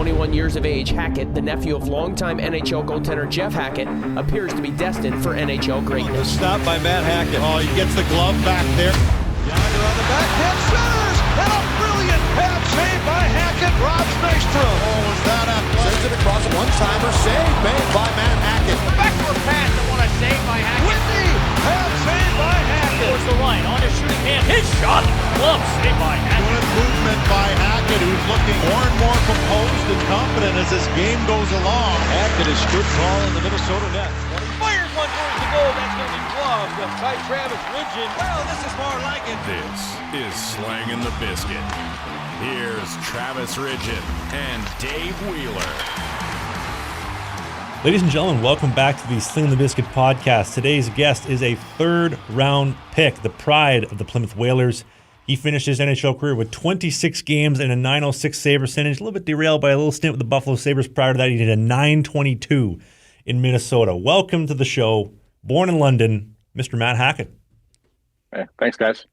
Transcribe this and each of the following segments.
21 years of age, Hackett, the nephew of longtime NHL goaltender Jeff Hackett, appears to be destined for NHL greatness. Stop by Matt Hackett. Oh, he gets the glove back there. Yonder on the backhand centers, and a brilliant pad save by Hackett. Rob Nystrom. Oh, was that athletic? Sends it across, one-timer save made by Matt Hackett. Backward pass that won a save by Hackett. Whitney, pad save by Hackett. Towards the line, on his shooting hand. His shot, glove save by Hackett. Good movement by Hackett, who's looking more and more composed and confident as this game goes along. Hackett is stood tall in the Minnesota net. Fires one towards the goal. That's going to be gloved by Travis Ridgen. Well, this is more like it. This is Slangin' the Biscuit. Here's Travis Ridgen and Dave Wheeler. Ladies and gentlemen, welcome back to the Slinging the Biscuit podcast. Today's guest is a third-round pick, the pride of the Plymouth Whalers. He finished his NHL career with 26 games and a .906 save percentage, a little bit derailed by a little stint with the Buffalo Sabres. Prior to that, he did a .922 in Minnesota. Welcome to the show, born in London, Mr. Matt Hackett. Hey, thanks, guys.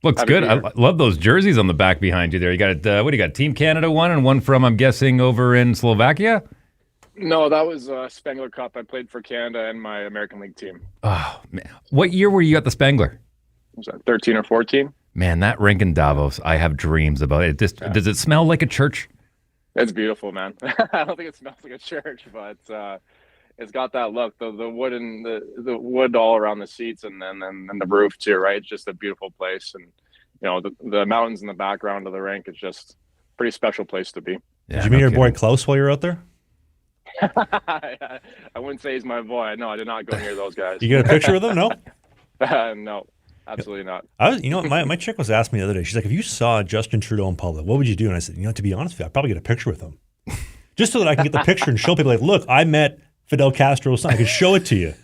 Looks Happy good. I love those jerseys on the back behind you there. You got what do you got? Team Canada one and one from, I'm guessing, over in Slovakia? No, that was Spengler Cup. I played for Canada and my American League team. Oh, man. What year were you at the Spengler? Was that 13 or 14? Man, that rink in Davos, I have dreams about it. Does it smell like a church? It's beautiful, man. I don't think it smells like a church, but it's got that look. The wood and the wood all around the seats and then the roof too, right? It's just a beautiful place, and you know the mountains in the background of the rink. It's just a pretty special place to be. Yeah, did you meet your boy Klaus while you were out there? I wouldn't say he's my boy. No, I did not go near those guys. You get a picture with him? No. No, absolutely not. My chick was asking me the other day. She's like, if you saw Justin Trudeau in public, what would you do? And I said, to be honest with you, I'd probably get a picture with him, just so that I can get the picture and show people, like, look, I met Fidel Castro's son. I can show it to you.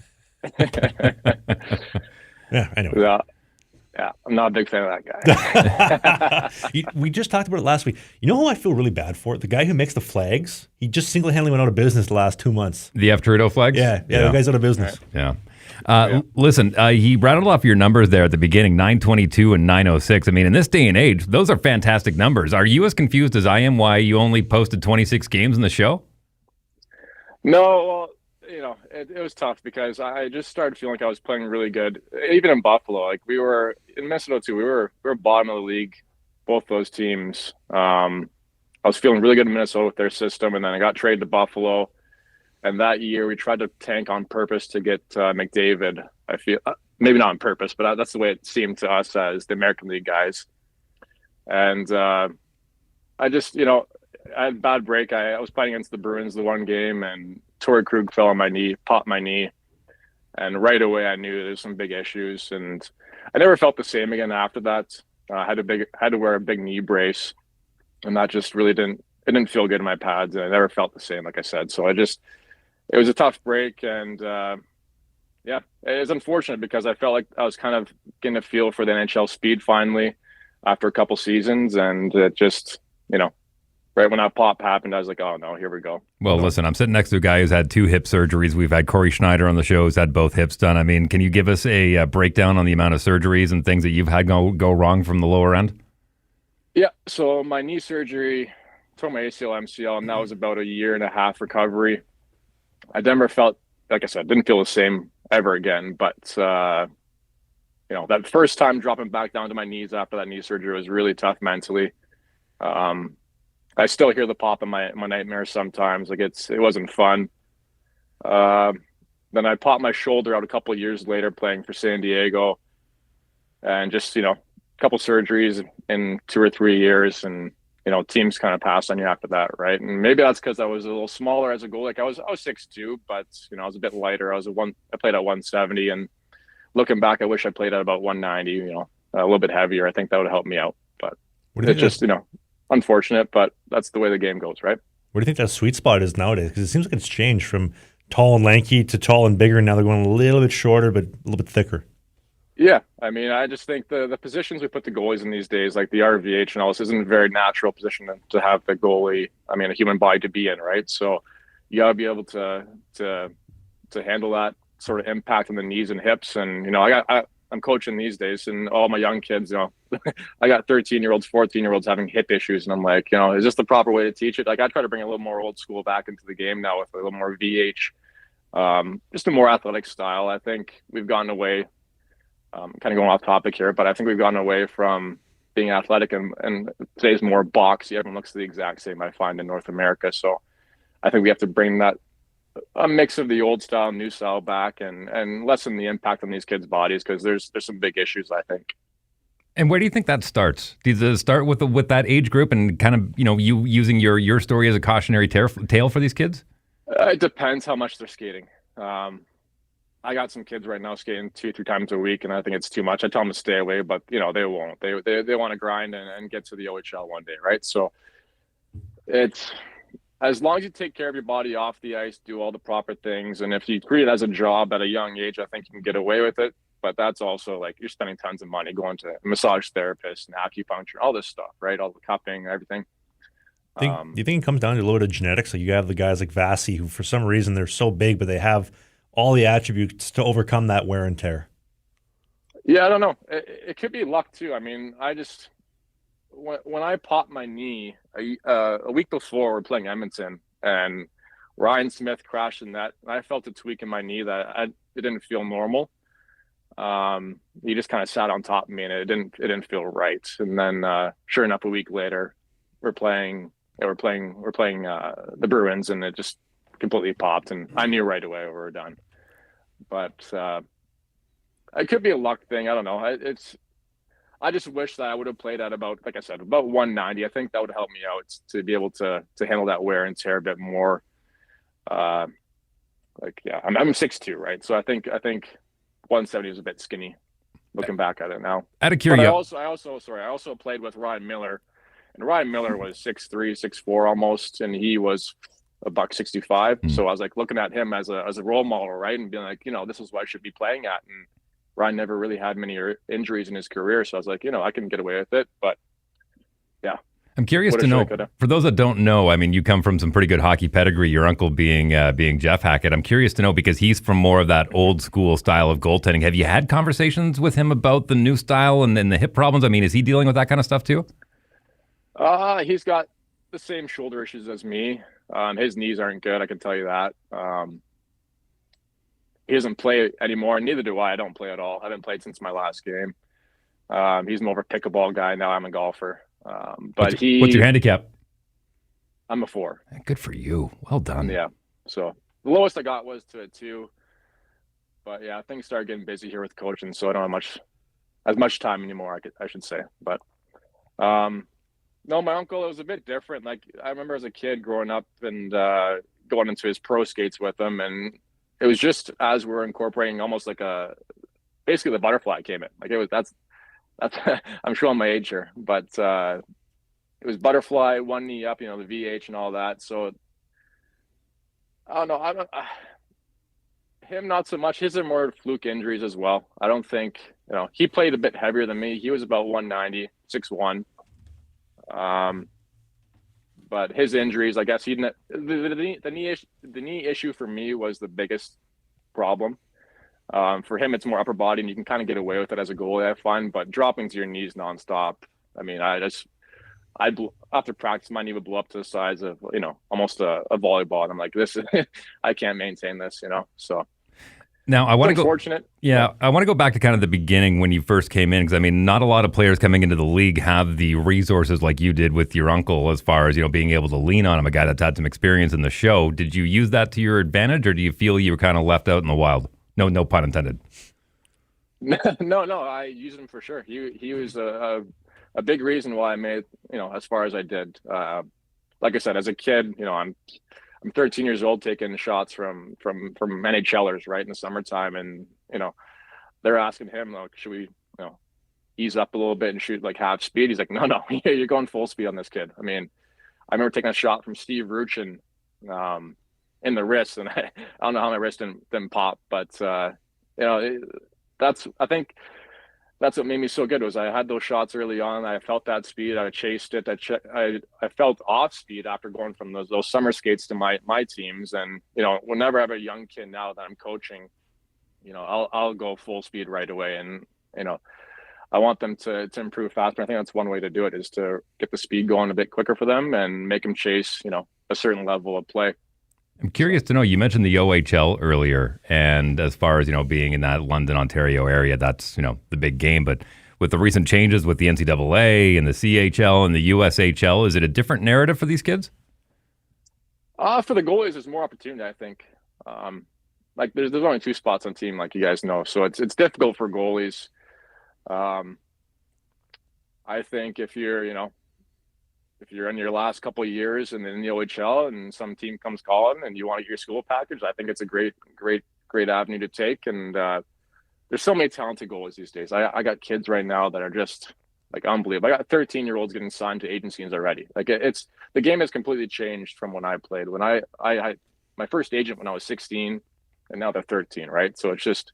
Yeah, anyway. Yeah, I'm not a big fan of that guy. We just talked about it last week. You know who I feel really bad for? The guy who makes the flags. He just single-handedly went out of business the last 2 months. The F. Trudeau flags? Yeah, the guy's out of business. Right. Yeah. Listen, he rattled off your numbers there at the beginning, 922 and 906. I mean, in this day and age, those are fantastic numbers. Are you as confused as I am why you only posted 26 games in the show? No, well, it was tough because I just started feeling like I was playing really good. Even in Buffalo, like we were in Minnesota too. We were bottom of the league, both those teams. I was feeling really good in Minnesota with their system, and then I got traded to Buffalo. And that year, we tried to tank on purpose to get McDavid. I feel maybe not on purpose, but that's the way it seemed to us as the American League guys. And I just, I had a bad break. I was playing against the Bruins the one game, and Torrey Krug fell on my knee, popped my knee, and right away I knew there was some big issues. And I never felt the same again after that. I had to wear a big knee brace, and that just really didn't feel good in my pads, and I never felt the same, like I said. So it was a tough break, and it was unfortunate because I felt like I was kind of getting a feel for the NHL speed finally after a couple seasons, and it just, right when that pop happened, I was like, oh no, here we go. Well, listen, I'm sitting next to a guy who's had 2 hip surgeries. We've had Corey Schneider on the show who's had both hips done. I mean, can you give us a breakdown on the amount of surgeries and things that you've had go wrong from the lower end? Yeah, so my knee surgery, tore my ACL, MCL, and that was about a 1.5 year recovery. I never felt, like I said, didn't feel the same ever again. But, that first time dropping back down to my knees after that knee surgery was really tough mentally. I still hear the pop in my nightmares sometimes. Like it wasn't fun. Then I popped my shoulder out a couple of years later playing for San Diego. And just, a couple surgeries in 2 or 3 years. And, teams kind of passed on you after that, right? And maybe that's because I was a little smaller as a goalie. Like I was 6'2", but I was a bit lighter. I played at 170, and looking back, I wish I played at about 190. A little bit heavier. I think that would help me out. But it's just unfortunate. But that's the way the game goes, right? What do you think that sweet spot is nowadays? Because it seems like it's changed from tall and lanky to tall and bigger. And now they're going a little bit shorter, but a little bit thicker. Yeah, I mean, I just think the positions we put the goalies in these days, like the RVH and all this, isn't a very natural position to have the goalie, a human body to be in, right? So you got to be able to handle that sort of impact on the knees and hips. And, I I'm coaching these days, and all my young kids, I got 13-year-olds, 14-year-olds having hip issues, and I'm like, is this the proper way to teach it? Like, I try to bring a little more old school back into the game now with a little more VH, just a more athletic style. I think we've gotten away, kind of going off topic here, but I think we've gotten away from being athletic, and today's more boxy. Everyone looks the exact same, I find, in North America. So I think we have to bring that a mix of the old style, new style back, and lessen the impact on these kids' bodies, because there's some big issues, I think. And where do you think that starts? Does it start with that age group and kind of, you using your story as a cautionary tale for these kids? It depends how much they're skating. I got some kids right now skating 2-3 times a week, and I think it's too much. I tell them to stay away, but they won't. They want to grind and get to the OHL one day, right? So it's, as long as you take care of your body off the ice, do all the proper things, and if you treat it as a job at a young age, I think you can get away with it. But that's also like, you're spending tons of money going to a massage therapist and acupuncture, all this stuff, right? All the cupping, everything. Do you think it comes down to a little bit of genetics? Like, you have the guys like Vasi, who for some reason they're so big, but they have all the attributes to overcome that wear and tear. Yeah, I don't know. It could be luck too. I mean, when I popped my knee a week before, we're playing Edmonton, and Ryan Smith crashed in that. I felt a tweak in my knee that it didn't feel normal. He just kind of sat on top of me, and it didn't feel right. And then, sure enough, a week later, we're playing the Bruins, and it just completely popped, and I knew right away we were done. But it could be a luck thing. I don't know. I just wish that I would have played at about 190. I think that would help me out to be able to handle that wear and tear a bit more. I'm 6'2", right? So I think 170 is a bit skinny looking back at it now. Out of curiosity, I also played with Ryan Miller, and Ryan Miller was 6'3", 6'4" almost, and he was $165. So I was like looking at him as a role model, right? And being like, this is what I should be playing at. And Ryan never really had many injuries in his career. So I was like, I can get away with it. But yeah. I'm curious to know, for those that don't know, I mean, you come from some pretty good hockey pedigree, your uncle being Jeff Hackett. I'm curious to know, because he's from more of that old school style of goaltending. Have you had conversations with him about the new style and then the hip problems? I mean, is he dealing with that kind of stuff too? He's got the same shoulder issues as me. His knees aren't good, I can tell you that. He doesn't play anymore, neither do I. I don't play at all. I haven't played since my last game. He's more of a pickleball guy. Now I'm a golfer. What's your handicap? I'm a 4. Good for you. Well done. Yeah. So the lowest I got was to a 2. But yeah, things started getting busy here with coaching, so I don't have as much time anymore, I should say. But no, my uncle, it was a bit different. Like, I remember as a kid growing up and going into his pro skates with him, and it was just as we're incorporating almost like basically the butterfly came in. Like, that's I'm showing my age here, but it was butterfly, one knee up, the VH and all that. So I don't know. Him not so much. His are more fluke injuries as well. I don't think, he played a bit heavier than me. He was about 190, 6'1". But his injuries, I guess, the knee issue for me was the biggest problem. For him, it's more upper body, and you can kind of get away with it as a goalie, I find. But dropping to your knees nonstop, I mean, after practice, my knee would blow up to the size of, almost a volleyball. And I'm like, I can't maintain this, So. Now, I want to go. Unfortunate. Yeah, I want to go back to kind of the beginning when you first came in, because I mean, not a lot of players coming into the league have the resources like you did with your uncle, as far as being able to lean on him, a guy that's had some experience in the show. Did you use that to your advantage, or do you feel you were kind of left out in the wild? No pun intended. No, I used him for sure. He was a big reason why I made as far as I did. Like I said, as a kid, I'm 13 years old taking shots from NHLers, right, in the summertime, and they're asking him, like, should we ease up a little bit and shoot like half speed? He's like, no, you're going full speed on this kid. I mean, I remember taking a shot from Steve Ruchin in the wrist, and I don't know how my wrist didn't pop, but I think that's what made me so good, was I had those shots early on. I felt that speed. I chased it. I felt off speed after going from those summer skates to my teams. And, whenever I have a young kid now that I'm coaching, I'll go full speed right away. And I want them to improve faster. I think that's one way to do it, is to get the speed going a bit quicker for them and make them chase, a certain level of play. I'm curious to know, you mentioned the OHL earlier, and as far as, being in that London, Ontario area, that's, the big game. But with the recent changes with the NCAA and the CHL and the USHL, is it a different narrative for these kids? For the goalies, there's more opportunity, I think. There's only 2 spots on team, like you guys know, so it's difficult for goalies. I think if you're in your last couple of years and in the OHL and some team comes calling and you want to get your school package, I think it's a great avenue to take. And there's so many talented goalies these days. I got kids right now that are just unbelievable. I got 13-year-olds getting signed to agencies already. The game has completely changed from when I played. When I had my first agent when I was 16, and now they're 13, right? So it's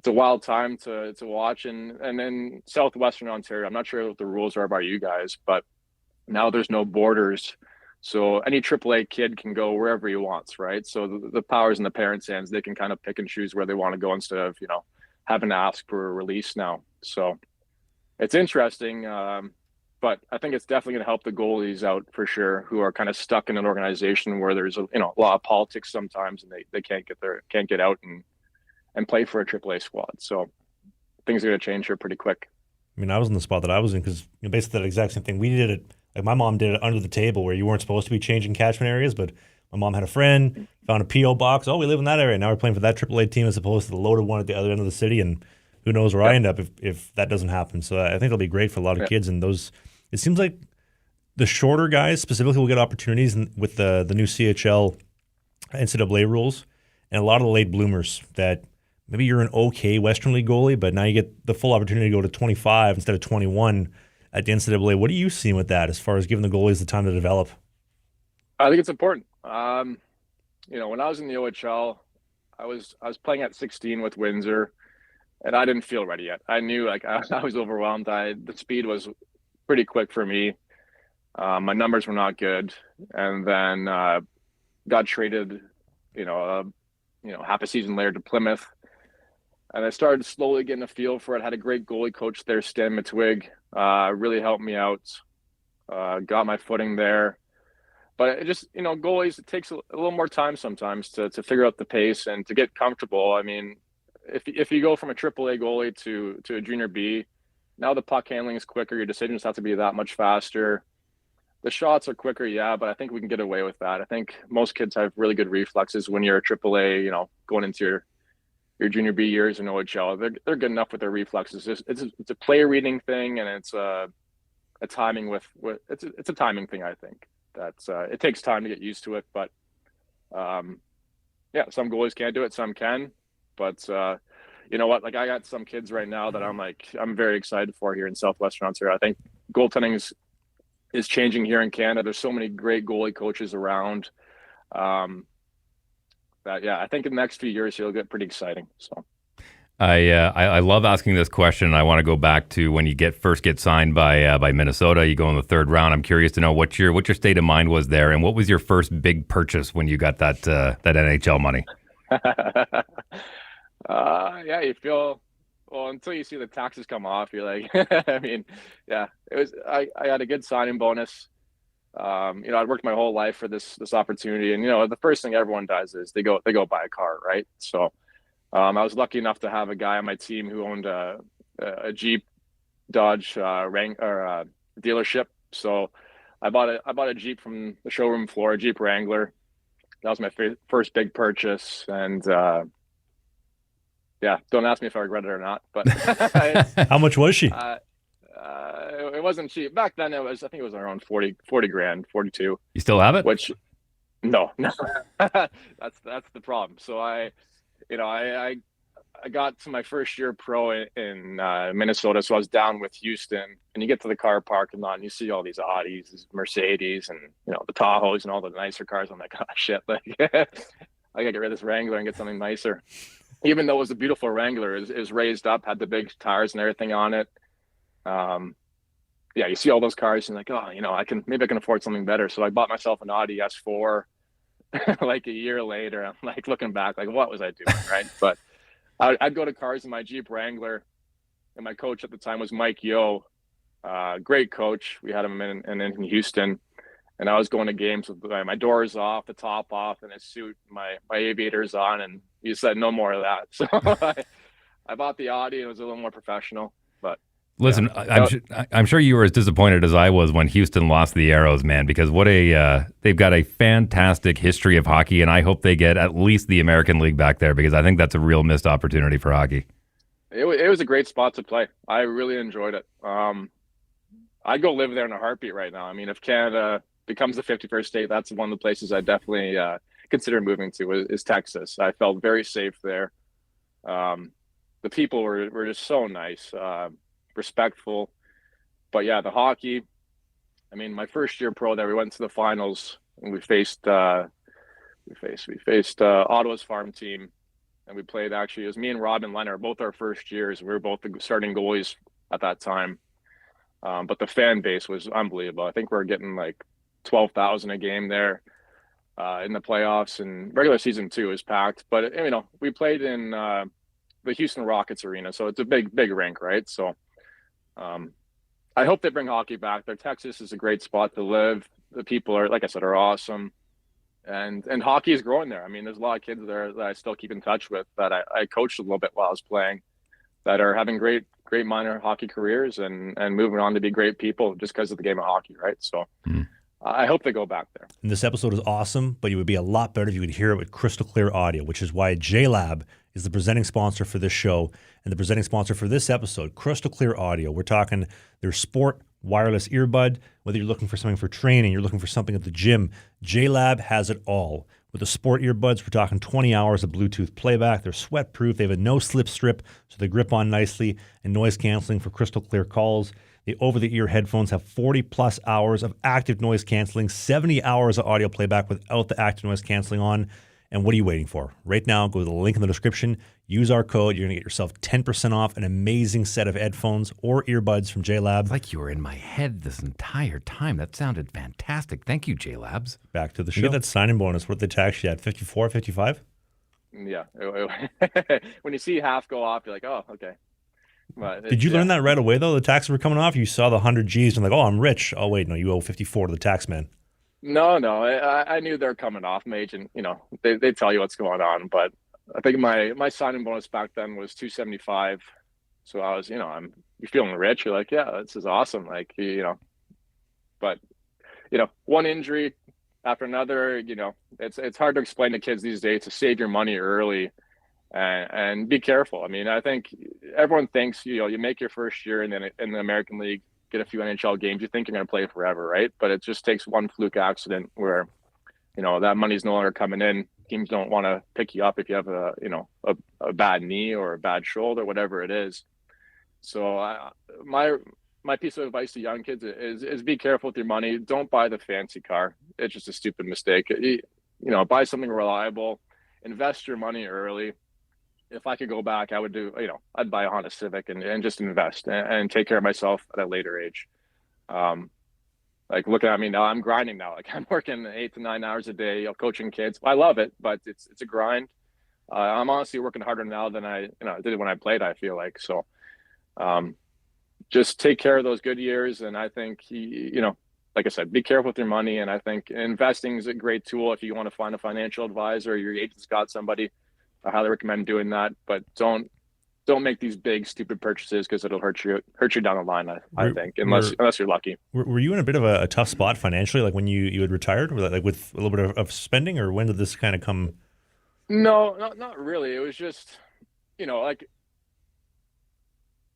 a wild time to watch. And then Southwestern Ontario, I'm not sure what the rules are about you guys, but now there's no borders. So any AAA kid can go wherever he wants, right? So the power's in the parents' hands. They can kind of pick and choose where they want to go instead of, having to ask for a release now. So it's interesting, but I think it's definitely going to help the goalies out for sure, who are kind of stuck in an organization where there's a lot of politics sometimes, and they can't get out and play for a AAA squad. So things are going to change here pretty quick. I mean, I was in the spot that I was in because basically that exact same thing. We did it. My mom did it under the table where you weren't supposed to be changing catchment areas, but my mom had a friend, found a P.O. box. Oh, we live in that area. Now we're playing for that AAA team as opposed to the loaded one at the other end of the city, and who knows where I end up if that doesn't happen. So I think it'll be great for a lot of kids. And it seems like the shorter guys specifically will get opportunities with the new CHL NCAA rules, and a lot of the late bloomers that maybe you're an okay Western League goalie, but now you get the full opportunity to go to 25 instead of 21 at the NCAA. What are you seeing with that as far as giving the goalies the time to develop? I think it's important. When I was in the OHL, I was playing at 16 with Windsor, and I didn't feel ready yet. I knew I was overwhelmed. The speed was pretty quick for me. My numbers were not good, and then got traded, half a season later to Plymouth. And I started slowly getting a feel for it. Had a great goalie coach there, Stan Matwig, really helped me out. Got my footing there. But it just, goalies, it takes a little more time sometimes to figure out the pace and to get comfortable. I mean, if you go from a AAA goalie to a junior B, now the puck handling is quicker. Your decisions have to be that much faster. The shots are quicker, yeah, but I think we can get away with that. I think most kids have really good reflexes when you're a AAA, going into your junior B years in OHL. They're good enough with their reflexes. It's a play reading thing, and it's a timing it's a timing thing. I think that's it takes time to get used to it, but some goalies can't do it, some can. But you know what? I got some kids right now that I'm very excited for here in Southwestern Ontario. I think goaltending is changing here in Canada. There's so many great goalie coaches around. I think in the next few years it'll get pretty exciting. So I love asking this question. I want to go back to when you first get signed by Minnesota. You go in the 3rd round. I'm curious to know what your state of mind was there, and what was your first big purchase when you got that NHL money? You feel until you see the taxes come off, you're like, I mean, it was. I had a good signing bonus. I'd worked my whole life for this opportunity, and the first thing everyone does is they go buy a car, right? So I was lucky enough to have a guy on my team who owned a Jeep Dodge dealership. So I bought a Jeep from the showroom floor, a Jeep Wrangler. That was my first big purchase, and don't ask me if I regret it or not. But how much was she? It wasn't cheap back then. I think it was around 40 grand, 42. You still have it? Which, no, that's the problem. So I got to my first year pro in Minnesota. So I was down with Houston, and you get to the car parking lot and you see all these Audis, Mercedes, and the Tahoes and all the nicer cars. I'm like, oh shit, I gotta get rid of this Wrangler and get something nicer. Even though it was a beautiful Wrangler, it was raised up, had the big tires and everything on it. You see all those cars and like, oh, I can afford something better. So I bought myself an Audi S4 like a year later. I'm like looking back, like, what was I doing, right? But I'd go to cars in my Jeep Wrangler, and my coach at the time was Mike Yo, great coach. We had him in Houston, and I was going to games with my doors off, the top off, and a suit, my aviators on, and he said no more of that. So I bought the Audi, and it was a little more professional. But listen, yeah. I'm sure you were as disappointed as I was when Houston lost the Aeros, man, because they've got a fantastic history of hockey, and I hope they get at least the American League back there, because I think that's a real missed opportunity for hockey. It was a great spot to play. I really enjoyed it. I'd go live there in a heartbeat right now. I mean, if Canada becomes the 51st state, that's one of the places I definitely consider moving to is Texas. I felt very safe there. The people were just so nice, respectful. But yeah, the hockey. I mean, my first year pro there, we went to the finals and we faced Ottawa's farm team, and we played. Actually, it was me and Robin Leonard, both our first years. We were both the starting goalies at that time. But the fan base was unbelievable. I think we're getting like 12,000 a game there in the playoffs, and regular season too is packed. But we played in the Houston Rockets arena, so it's a big rink, right? So I hope they bring hockey back there. Texas is a great spot to live. The people are, like I said, are awesome, and hockey is growing there. I mean, there's a lot of kids there that I still keep in touch with that I coached a little bit while I was playing, that are having great minor hockey careers and moving on to be great people just because of the game of hockey, right? So I hope they go back there. And this episode is awesome, but it would be a lot better if you could hear it with crystal clear audio, which is why JLab is the presenting sponsor for this show and the presenting sponsor for this episode. Crystal clear audio. We're talking their sport wireless earbud. Whether you're looking for something for training, you're looking for something at the gym, JLab has it all. With the sport earbuds, we're talking 20 hours of Bluetooth playback. They're sweat-proof. They have a no-slip strip, so they grip on nicely, and noise canceling for crystal clear calls. The over-the-ear headphones have 40-plus hours of active noise canceling, 70 hours of audio playback without the active noise canceling on. And what are you waiting for? Right now, go to the link in the description. Use our code. You're going to get yourself 10% off an amazing set of headphones or earbuds from JLab. It's like you were in my head this entire time. That sounded fantastic. Thank you, JLabs. Back to the show. You get that signing bonus. What did they tax you at? 54, 55? Yeah. When you see half go off, you're like, oh, okay. But did you learn that right away, though? The taxes were coming off? You saw the 100 G's and like, oh, I'm rich. Oh, wait, no, you owe 54 to the tax man. No, I knew they're coming off, my agent. They tell you what's going on, but I think my signing bonus back then was $275. So I was, you're feeling rich. You're like, yeah, this is awesome. Like, but one injury after another. It's hard to explain to kids these days to save your money early and be careful. I mean, I think everyone thinks you make your first year and then in the American League, get a few NHL games, you think you're going to play forever, right? But it just takes one fluke accident where, that money's no longer coming in. Teams don't want to pick you up if you have a bad knee or a bad shoulder, whatever it is. So my piece of advice to young kids is be careful with your money. Don't buy the fancy car. It's just a stupid mistake. Buy something reliable, invest your money early. If I could go back, I would do, I'd buy a Honda Civic and just invest and take care of myself at a later age. Like looking at me now, I'm grinding now. Like I'm working 8 to 9 hours a day, coaching kids. I love it, but it's a grind. I'm honestly working harder now than I did when I played, I feel like. So just take care of those good years. And I think, like I said, be careful with your money. And I think investing is a great tool if you want to find a financial advisor, your agent's got somebody. I highly recommend doing that, but don't make these big stupid purchases because it'll hurt you down the line. I think unless you're lucky. Were you in a bit of a tough spot financially, like when you had retired, like with a little bit of spending, or when did this kind of come? No, not really. It was just like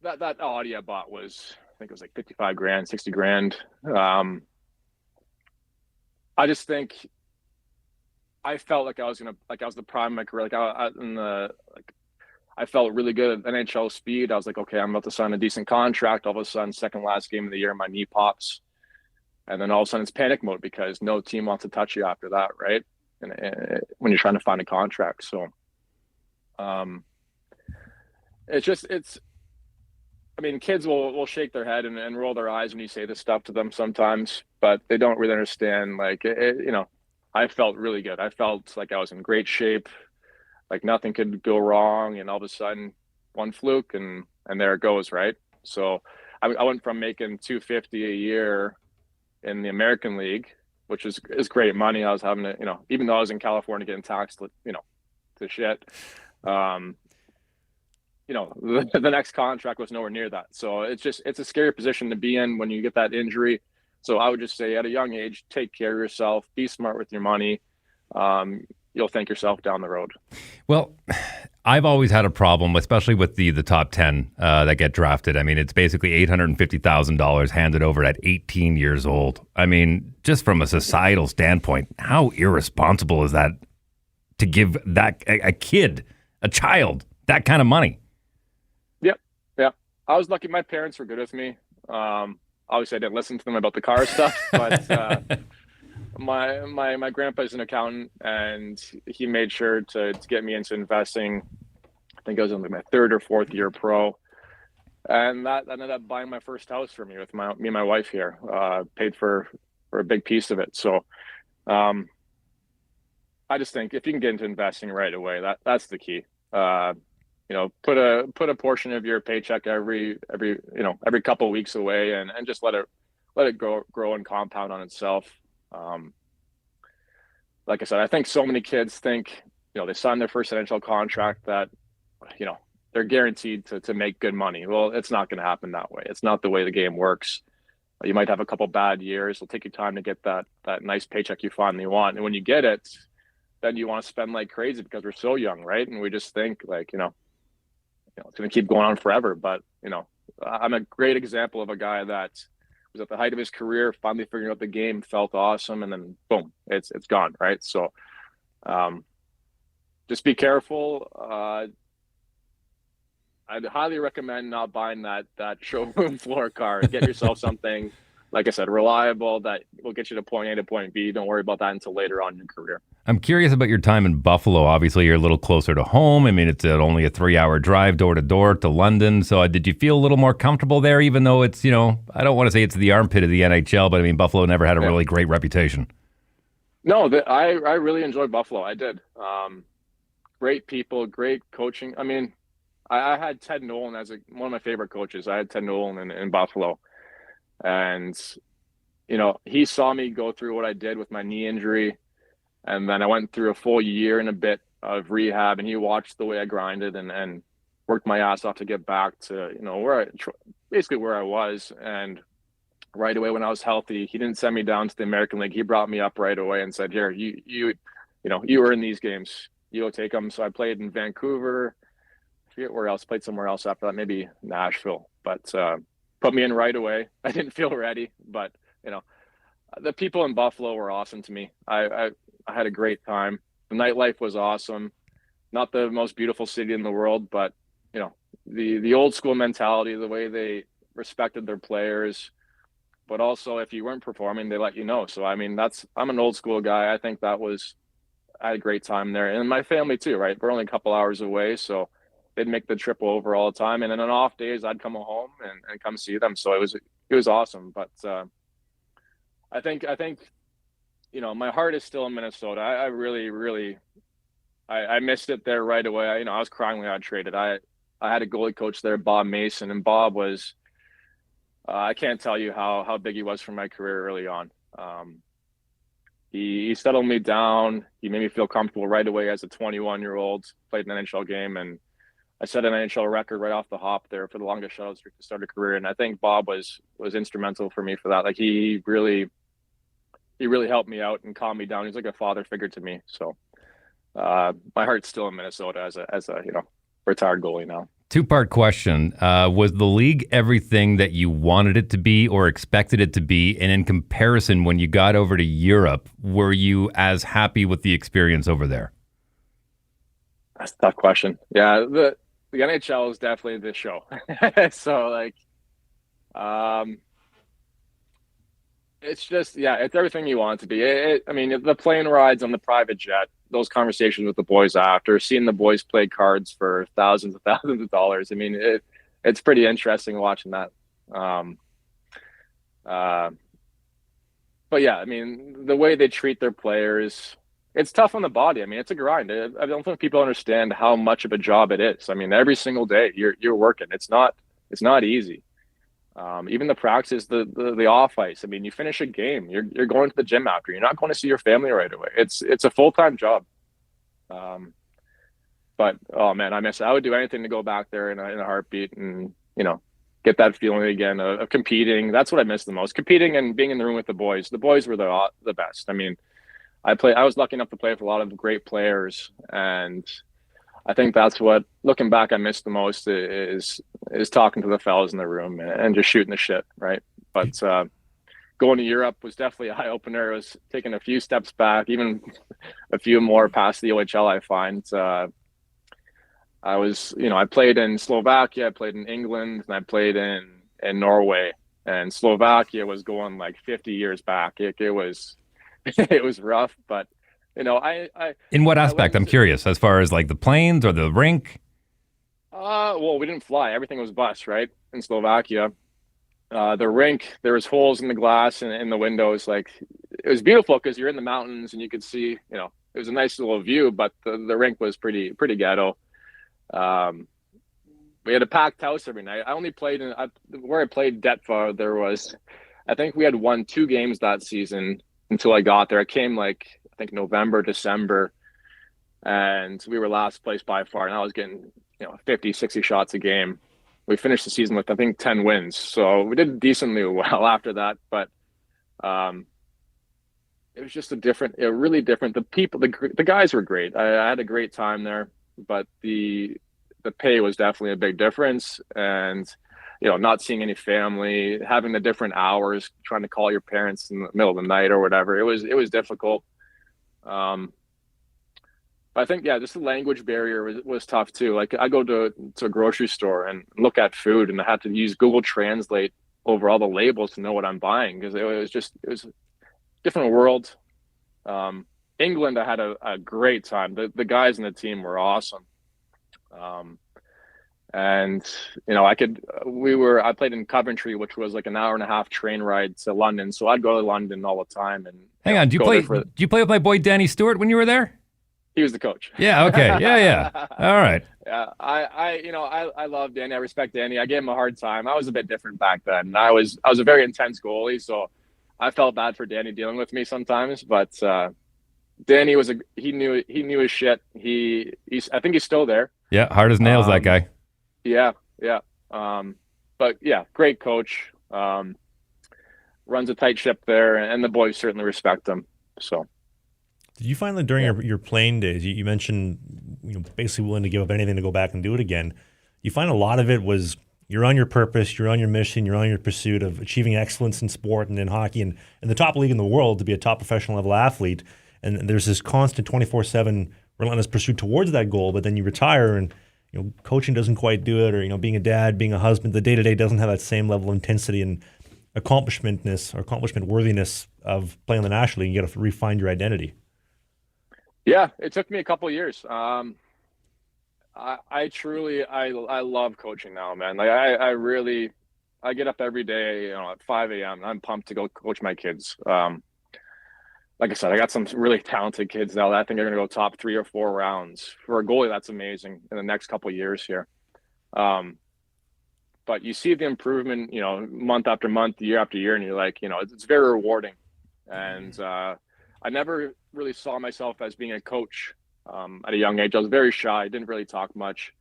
that Audi I bought was, I think it was like $55,000, $60,000. I just think I felt like I was the prime of my career. I felt really good at NHL speed. I was like, okay, I'm about to sign a decent contract. All of a sudden, second last game of the year, my knee pops. And then all of a sudden it's panic mode because no team wants to touch you after that, right? And when you're trying to find a contract. So kids will shake their head and roll their eyes when you say this stuff to them sometimes, but they don't really understand. I felt really good. I felt like I was in great shape, like nothing could go wrong. And all of a sudden one fluke, and there it goes, right? So I went from making $250 a year in the American League, which is great money. I was having to, even though I was in California getting taxed, to shit. The next contract was nowhere near that. So it's a scary position to be in when you get that injury. So I would just say at a young age, take care of yourself, be smart with your money. You'll thank yourself down the road. Well, I've always had a problem, especially with the top 10 that get drafted. I mean, it's basically $850,000 handed over at 18 years old. I mean, just from a societal standpoint, how irresponsible is that to give that a child, that kind of money? Yep. Yeah. I was lucky. My parents were good with me. Obviously, I didn't listen to them about the car stuff, but my grandpa's an accountant, and he made sure to get me into investing. I think I was in my third or fourth year pro, and that ended up buying my first house for me with me and my wife here. Paid for a big piece of it. So I just think if you can get into investing right away, that's the key. Put a portion of your paycheck every couple of weeks away, and just let it grow and compound on itself. Like I said, I think so many kids think, they sign their first NHL contract that, they're guaranteed to make good money. Well, it's not going to happen that way. It's not the way the game works. You might have a couple bad years. It'll take you time to get that nice paycheck you finally want. And when you get it, then you want to spend like crazy because we're so young, right? And we just think like, it's going to keep going on forever. But, I'm a great example of a guy that was at the height of his career, finally figuring out the game, felt awesome, and then boom, it's gone, right? So just be careful. I'd highly recommend not buying that showroom floor car. Get yourself something, like I said, reliable that will get you to point A to point B. Don't worry about that until later on in your career. I'm curious about your time in Buffalo. Obviously, you're a little closer to home. I mean, it's only a 3-hour drive door to door to London. So did you feel a little more comfortable there, even though it's, I don't want to say it's the armpit of the NHL, but I mean, Buffalo never had a really great reputation. No, I really enjoyed Buffalo. I did. Great people, great coaching. I mean, I had Ted Nolan as one of my favorite coaches. I had Ted Nolan in Buffalo. And, he saw me go through what I did with my knee injury. And then I went through a full year and a bit of rehab, and he watched the way I grinded and worked my ass off to get back to, basically where I was. And right away when I was healthy, he didn't send me down to the American League. He brought me up right away and said, here, you were in these games. You'll take them. So I played in Vancouver. I forget where else. Played somewhere else after that, maybe Nashville. But put me in right away. I didn't feel ready, but the people in Buffalo were awesome to me. I had a great time. The nightlife was awesome. Not the most beautiful city in the world, but the old school mentality, the way they respected their players, but also if you weren't performing, they let you know. So I mean, I'm an old school guy. I think I had a great time there, and my family too. Right, we're only a couple hours away, so they'd make the trip over all the time. And then on off days, I'd come home and come see them. So it was awesome. But I think my heart is still in Minnesota. I really, really, I missed it there right away. I was crying when I got traded. I had a goalie coach there, Bob Mason, and Bob was, I can't tell you how big he was for my career early on. He settled me down. He made me feel comfortable right away as a 21-year-old, played an NHL game, and I set an NHL record right off the hop there for the longest shutout streak to start a career. And I think Bob was instrumental for me for that. Like he really helped me out and calmed me down. He's like a father figure to me. So my heart's still in Minnesota as a retired goalie now. 2-part question. Was the league everything that you wanted it to be or expected it to be? And in comparison, when you got over to Europe, were you as happy with the experience over there? That's a tough question. Yeah, the NHL is definitely the show. So it's just, it's everything you want it to be. I mean, the plane rides on the private jet, those conversations with the boys after, seeing the boys play cards for thousands of dollars. I mean, it's pretty interesting watching that. But yeah, I mean, the way they treat their players, it's tough on the body. I mean, it's a grind. I don't think people understand how much of a job it is. I mean, every single day you're working. It's not easy. Even the practice, the off ice. I mean, you finish a game, you're going to the gym after. You're not going to see your family right away. It's a full-time job. But oh man, I miss it. I would do anything to go back there in a heartbeat and get that feeling again of competing. That's what I miss the most. Competing and being in the room with the boys. The boys were the best. I mean, I was lucky enough to play with a lot of great players, and I think that's what, looking back, I miss the most is talking to the fellas in the room and just shooting the shit, right? But going to Europe was definitely an eye-opener. It was taking a few steps back, even a few more past the OHL, I find. I played in Slovakia, I played in England, and I played in Norway. And Slovakia was going like 50 years back. It was it was rough, but in what aspect? I'm curious, as far as like the planes or the rink. Well, we didn't fly. Everything was bus, right? In Slovakia, the rink, there was holes in the glass and in the windows. Like, it was beautiful because you're in the mountains and you could see. It was a nice little view, but the rink was pretty ghetto. We had a packed house every night. I only played where I played Detva. I think we had won 2 games that season until I got there. I came I think November, December, and we were last place by far, and I was getting 50, 60 shots a game. We finished the season with, I think, 10 wins, so we did decently well after that. But it was just really different. The people, the guys were great. I had a great time there, but the pay was definitely a big difference, and not seeing any family, having the different hours, trying to call your parents in the middle of the night or whatever. It was difficult. But I think, just the language barrier was tough too. Like, I go to a grocery store and look at food, and I had to use Google Translate over all the labels to know what I'm buying, because it was a different world. England, I had a great time. The guys in the team were awesome. And I played in Coventry, which was like an hour and a half train ride to London. So I'd go to London all the time. And hang on, do you play with my boy Dany Stewart when you were there? He was the coach. Yeah. Okay. Yeah. All right. Yeah. I love Dany. I respect Dany. I gave him a hard time. I was a bit different back then. I was a very intense goalie, so I felt bad for Dany dealing with me sometimes. But Dany he knew his shit. I think he's still there. Yeah, hard as nails, that guy. Yeah. But yeah, great coach. Runs a tight ship there, and the boys certainly respect him. So, did you find that during your playing days, you mentioned basically willing to give up anything to go back and do it again? You find a lot of it was you're on your purpose, you're on your mission, you're on your pursuit of achieving excellence in sport and in hockey and the top league in the world to be a top professional level athlete. And there's this constant 24/7 relentless pursuit towards that goal, but then you retire and coaching doesn't quite do it, or being a dad, being a husband, the day-to-day doesn't have that same level of intensity and accomplishment worthiness of playing the National League. You got to refine your identity. Yeah, it took me a couple of years. I love coaching now, man. Like, I get up every day, at 5 a.m. I'm pumped to go coach my kids. Like I said, I got some really talented kids now that I think are going to go top 3 or 4 rounds. For a goalie, that's amazing in the next couple of years here. But you see the improvement, month after month, year after year, and you're like, it's very rewarding. And I never really saw myself as being a coach at a young age. I was very shy. I didn't really talk much.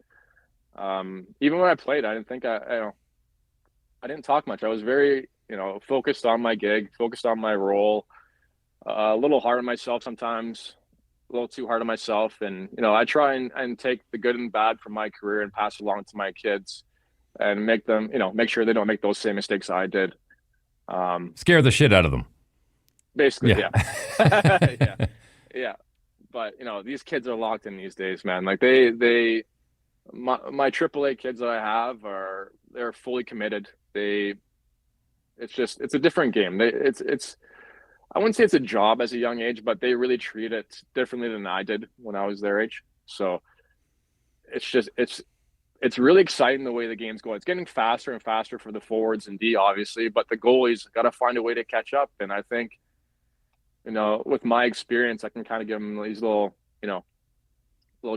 Even when I played, I didn't think I didn't talk much. I was very, focused on my gig, focused on my role. A little hard on myself sometimes, a little too hard on myself. And, I try and take the good and bad from my career and pass it along to my kids and make them, make sure they don't make those same mistakes I did. Scare the shit out of them. Basically, yeah. Yeah. But, these kids are locked in these days, man. Like my AAA kids that I have they're fully committed. It's a different game. I wouldn't say it's a job as a young age, but they really treat it differently than I did when I was their age. So it's really exciting the way the game's going. It's getting faster and faster for the forwards and D, obviously, but the goalies got to find a way to catch up. And I think with my experience, I can kind of give them these little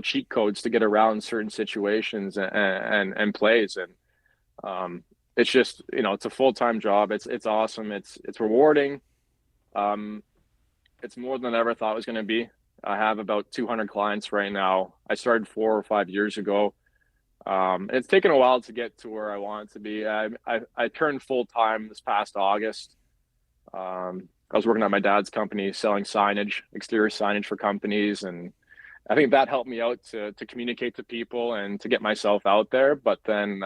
cheat codes to get around certain situations and plays. And it's just, it's a full-time job. It's awesome. It's rewarding. It's more than I ever thought it was going to be. I have about 200 clients right now. I started 4 or 5 years ago. It's taken a while to get to where I want it to be. I turned full-time this past August. I was working at my dad's company selling signage, exterior signage for companies. And I think that helped me out to communicate to people and to get myself out there. But then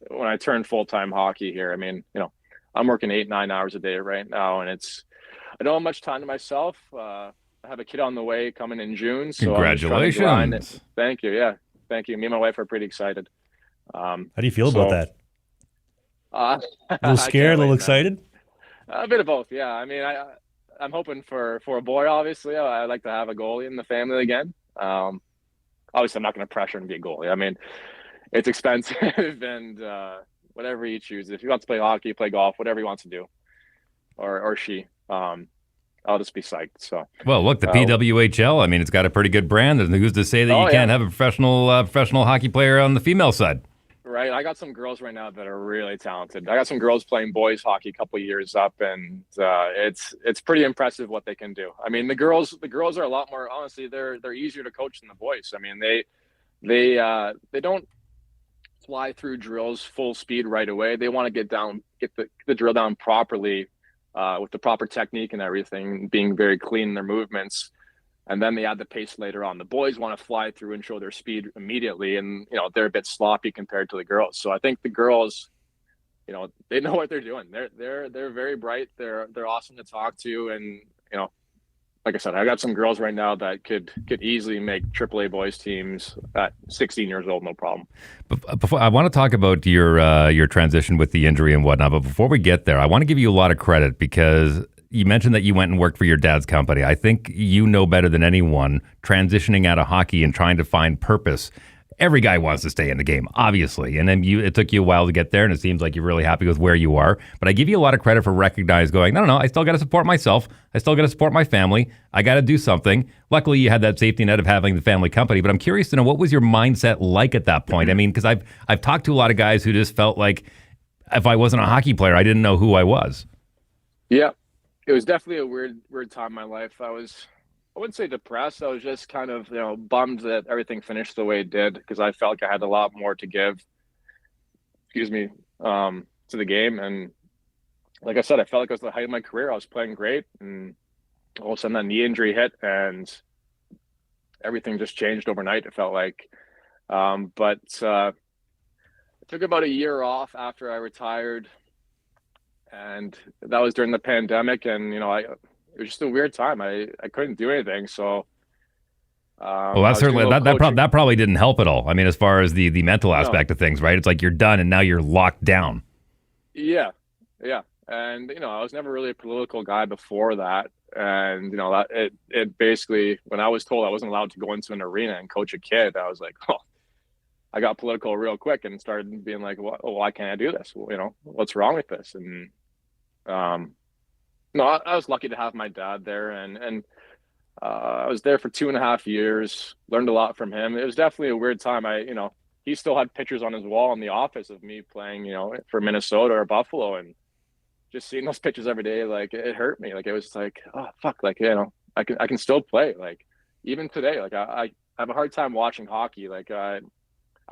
when I turned full-time hockey here, I mean, I'm working 8-9 hours a day right now, and I don't have much time to myself. I have a kid on the way coming in June. So congratulations. Thank you. Yeah. Thank you. Me and my wife are pretty excited. How do you feel about that? A little scared, a little excited? A bit of both. Yeah. I mean, I'm hoping for a boy, obviously. I'd like to have a goalie in the family again. Obviously I'm not going to pressure him to be a goalie. I mean, it's expensive and whatever he chooses. If he wants to play hockey, play golf, whatever he wants to do, or she, I'll just be psyched. So, well, look, the PWHL. I mean, it's got a pretty good brand. And who's to say that you can't have a professional hockey player on the female side? Right. I got some girls right now that are really talented. I got some girls playing boys hockey a couple of years up, and it's pretty impressive what they can do. I mean, the girls are a lot more. Honestly, they're easier to coach than the boys. I mean, they don't fly through drills full speed right away. They want to get the drill down properly. With the proper technique and everything, being very clean in their movements. And then they add the pace later on. The boys want to fly through and show their speed immediately. And, they're a bit sloppy compared to the girls. So I think the girls, they know what they're doing. They're very bright. They're awesome to talk to. And, like I said, I got some girls right now that could easily make AAA boys teams at 16 years old, no problem. Before, I want to talk about your transition with the injury and whatnot, but before we get there, I want to give you a lot of credit because you mentioned that you went and worked for your dad's company. I think you know better than anyone transitioning out of hockey and trying to find purpose. Every guy wants to stay in the game, obviously. And then it took you a while to get there, and it seems like you're really happy with where you are. But I give you a lot of credit for recognizing, going, no, I still got to support myself. I still got to support my family. I got to do something. Luckily, you had that safety net of having the family company. But I'm curious to know, what was your mindset like at that point? I mean, because I've talked to a lot of guys who just felt like if I wasn't a hockey player, I didn't know who I was. Yeah, it was definitely a weird time in my life. I wouldn't say depressed. I was just kind of, bummed that everything finished the way it did, because I felt like I had a lot more to give, to the game. And like I said, I felt like it was the height of my career. I was playing great, and all of a sudden that knee injury hit, and everything just changed overnight, it felt like. But I took about a year off after I retired, and that was during the pandemic. And, it was just a weird time. I couldn't do anything. So, well, that's certainly that probably didn't help at all. I mean, as far as the mental aspect of things, right? It's like you're done and now you're locked down. Yeah. And I was never really a political guy before that. And that it basically, when I was told I wasn't allowed to go into an arena and coach a kid, I was like, oh, I got political real quick and started being like, well, why can't I do this? Well, what's wrong with this? And no, I was lucky to have my dad there, and I was there for 2.5 years, learned a lot from him. It was definitely a weird time. He still had pictures on his wall in the office of me playing, for Minnesota or Buffalo, and just seeing those pictures every day, like, it hurt me. Like, it was like, oh, fuck, like, I can still play. Like, even today, like, I have a hard time watching hockey. Like, I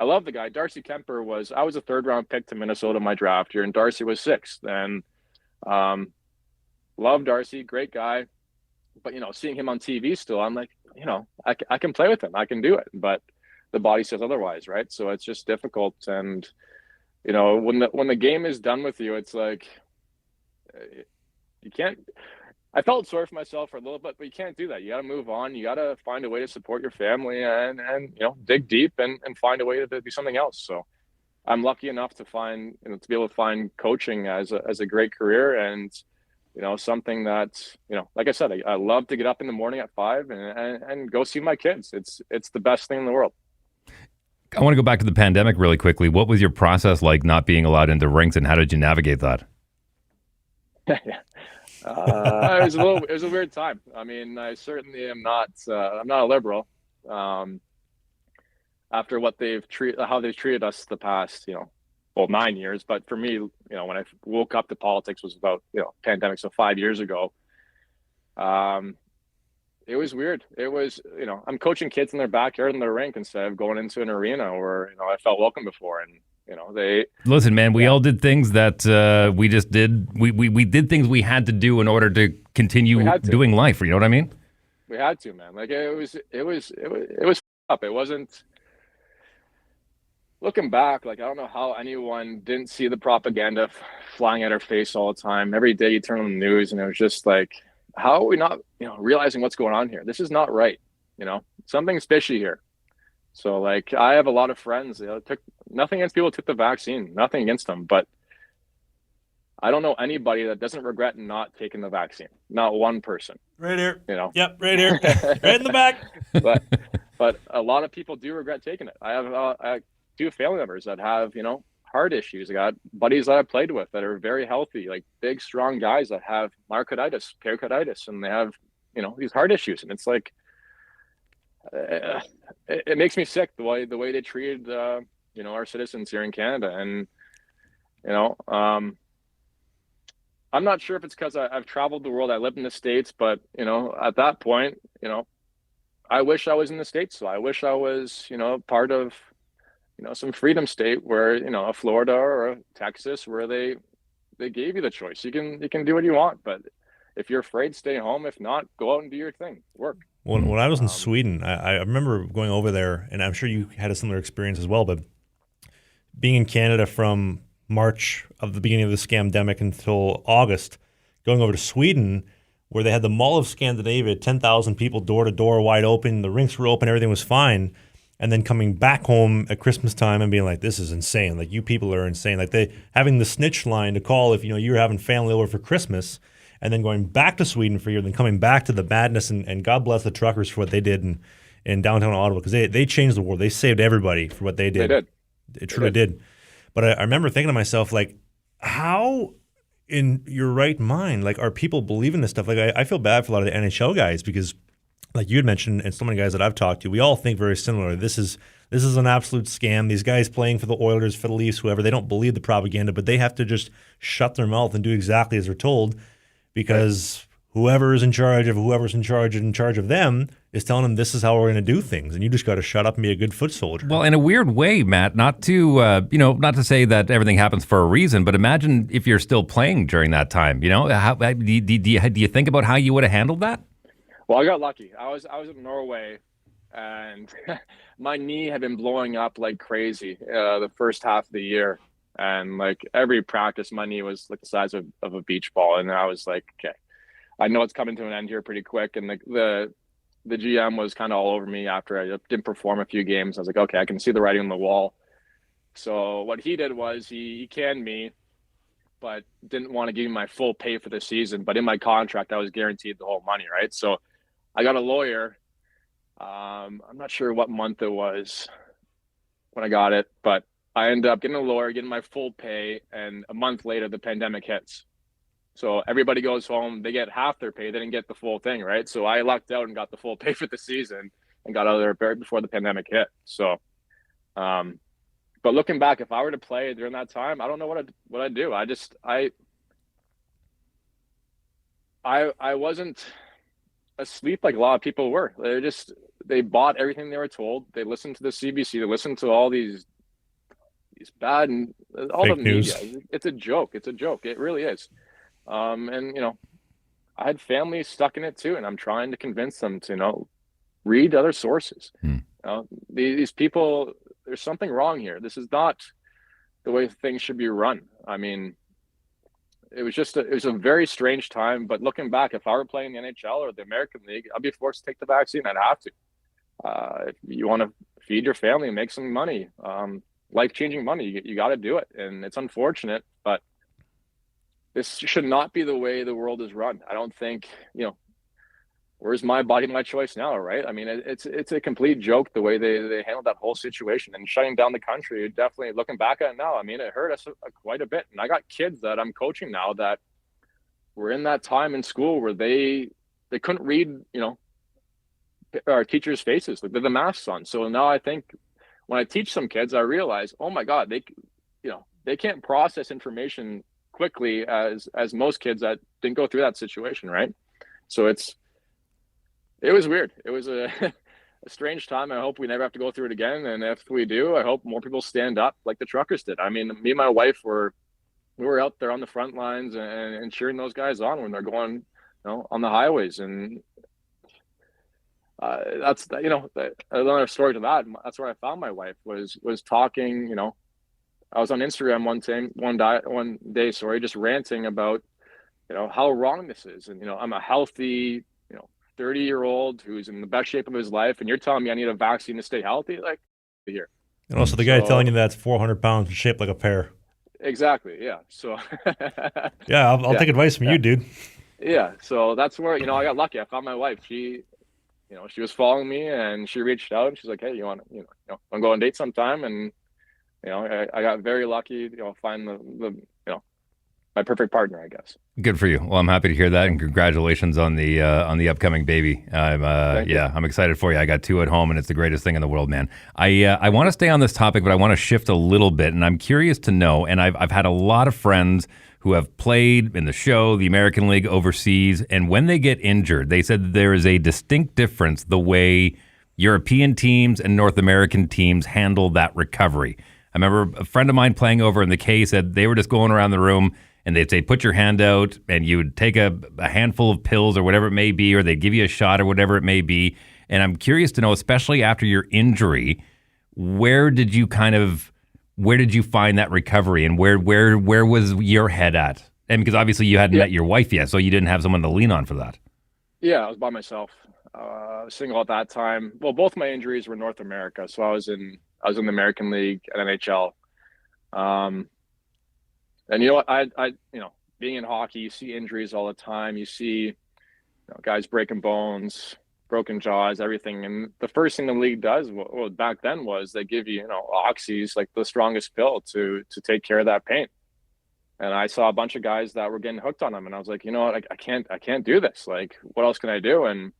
love the guy. Darcy Kemper I was a 3rd round pick to Minnesota my draft year, and Darcy was 6th. And, love Darcy, great guy, but seeing him on TV still, I'm like, I can play with him, I can do it, but the body says otherwise, right? So it's just difficult. And when the game is done with you, it's like you can't. I felt sorry for myself for a little bit, but you can't do that. You got to move on. You got to find a way to support your family and dig deep and find a way to do something else. So I'm lucky enough to find to be able to find coaching as a great career, and something that, like I said, I love to get up in the morning at 5 and go see my kids. It's the best thing in the world. I want to go back to the pandemic really quickly. What was your process like not being allowed into rinks, and how did you navigate that? It was a weird time. I mean, I certainly am not. I'm not a liberal. After how they've treated us the past, 9 years. But for me, when I woke up to politics was about pandemic, so 5 years ago. It was weird. It was, I'm coaching kids in their backyard in their rink instead of going into an arena where I felt welcome before, and they listen, man. We all did things that we just did. We did things we had to do in order to continue doing life. You know what I mean? We had to, man. Like it was up. It wasn't. Looking back, like I don't know how anyone didn't see the propaganda flying at our face all the time. Every day you turn on the news, and it was just like, how are we not, realizing what's going on here? This is not right. Something's fishy here. So, like, I have a lot of friends. Took nothing against people who took the vaccine. Nothing against them, but I don't know anybody that doesn't regret not taking the vaccine. Not one person. Right here. Yep, right here, right in the back. But a lot of people do regret taking it. I have 2 family members that have heart issues. I got buddies that I played with that are very healthy, like big, strong guys that have myocarditis, pericarditis, and they have these heart issues. And it's like it makes me sick the way they treated our citizens here in Canada. And I'm not sure if it's because I've traveled the world. I lived in the States, but at that point, I wish I was in the States. So I wish I was part of some freedom state where a Florida or a Texas where they gave you the choice. You can do what you want, but if you're afraid, stay home. If not, go out and do your thing, work. When I was in Sweden, I remember going over there, and I'm sure you had a similar experience as well, but being in Canada from March of the beginning of the scamdemic until August, going over to Sweden where they had the Mall of Scandinavia, 10,000 people door to door, wide open, the rinks were open, everything was fine. And then coming back home at Christmas time and being like, this is insane. Like, you people are insane. Like, they having the snitch line to call if you were having family over for Christmas, and then going back to Sweden for a year, then coming back to the madness. And God bless the truckers for what they did in downtown Ottawa, because they changed the world. They saved everybody for what they did. They did. It truly did. But I remember thinking to myself, like, how in your right mind, like, are people believing this stuff? Like, I feel bad for a lot of the NHL guys because, like you had mentioned, and so many guys that I've talked to, we all think very similar. This is an absolute scam. These guys playing for the Oilers, for the Leafs, whoever, they don't believe the propaganda, but they have to just shut their mouth and do exactly as they're told because whoever is in charge of whoever's in charge of them is telling them this is how we're going to do things, and you just got to shut up and be a good foot soldier. Well, in a weird way, Matt, not to not to say that everything happens for a reason, but imagine if you're still playing during that time. How do you think about how you would have handled that? Well, I got lucky. I was in Norway, and my knee had been blowing up like crazy the first half of the year, and like every practice, my knee was like the size of a beach ball, and I was like, okay, I know it's coming to an end here pretty quick. And the GM was kind of all over me after I didn't perform a few games. I was like, okay, I can see the writing on the wall. So what he did was he canned me, but didn't want to give me my full pay for the season. But in my contract, I was guaranteed the whole money, right? So I got a lawyer. I'm not sure what month it was when I got it, but I ended up getting a lawyer, getting my full pay, and a month later, the pandemic hits. So everybody goes home, they get half their pay, they didn't get the full thing, right? So I lucked out and got the full pay for the season and got out of there right before the pandemic hit. So, but looking back, if I were to play during that time, I don't know what I'd do. I wasn't asleep like a lot of people were. They bought everything they were told. They listened to the CBC. They listened to all these bad and all fake the news. media. It's a joke. It really is. And I had family stuck in it too, and I'm trying to convince them to read other sources. These people, there's something wrong here. This is not the way things should be run. I mean, it was a very strange time, but looking back, if I were playing the NHL or the American League, I'd be forced to take the vaccine. I'd have to. If you want to feed your family and make some money, life-changing money, you got to do it. And it's unfortunate, but this should not be the way the world is run. I don't think, where's my body, my choice now, right? I mean, it's a complete joke the way they handled that whole situation and shutting down the country. Definitely, looking back at it now, I mean, it hurt us quite a bit. And I got kids that I'm coaching now that were in that time in school where they couldn't read, our teachers' faces, like, with the masks on. So now I think when I teach some kids, I realize, oh my God, they can't process information quickly as most kids that didn't go through that situation, right? So it was weird. It was a strange time. I hope we never have to go through it again. And if we do, I hope more people stand up like the truckers did. I mean, me and my wife we were out there on the front lines and cheering those guys on when they're going, on the highways. And that's, another story to that. That's where I found my wife was talking, I was on Instagram one day, just ranting about, how wrong this is. And, I'm a healthy, 30-year-old who's in the best shape of his life. And you're telling me I need a vaccine to stay healthy? Like, here. And also the guy telling you that's 400 pounds and shaped like a pear. Exactly. Yeah. So. Yeah, I'll take advice from you, dude. Yeah. So that's where, I got lucky. I found my wife. She was following me and she reached out and she's like, hey, you want to, want to go on a date sometime? And, I got very lucky, find the my perfect partner, I guess. Good for you. Well, I'm happy to hear that, and congratulations on the upcoming baby. I'm excited for you. I got 2 at home, and it's the greatest thing in the world, man. I want to stay on this topic, but I want to shift a little bit, and I'm curious to know. And I've had a lot of friends who have played in the show, the American League, overseas, and when they get injured, they said there is a distinct difference the way European teams and North American teams handle that recovery. I remember a friend of mine playing over in the K said they were just going around the room and they'd say, put your hand out, and you would take a handful of pills or whatever it may be, or they'd give you a shot or whatever it may be. And I'm curious to know, especially after your injury, where did you find that recovery, and where was your head at? And because obviously you hadn't met your wife yet, so you didn't have someone to lean on for that. Yeah, I was by myself. I was single at that time. Well, both my injuries were North America, so I was in the American League and NHL. And I being in hockey, you see injuries all the time. You see guys breaking bones, broken jaws, everything. And the first thing the league does, back then, was they give you, oxys, like the strongest pill to take care of that pain. And I saw a bunch of guys that were getting hooked on them, and I was like, you know what, I can't do this. Like, what else can I do? And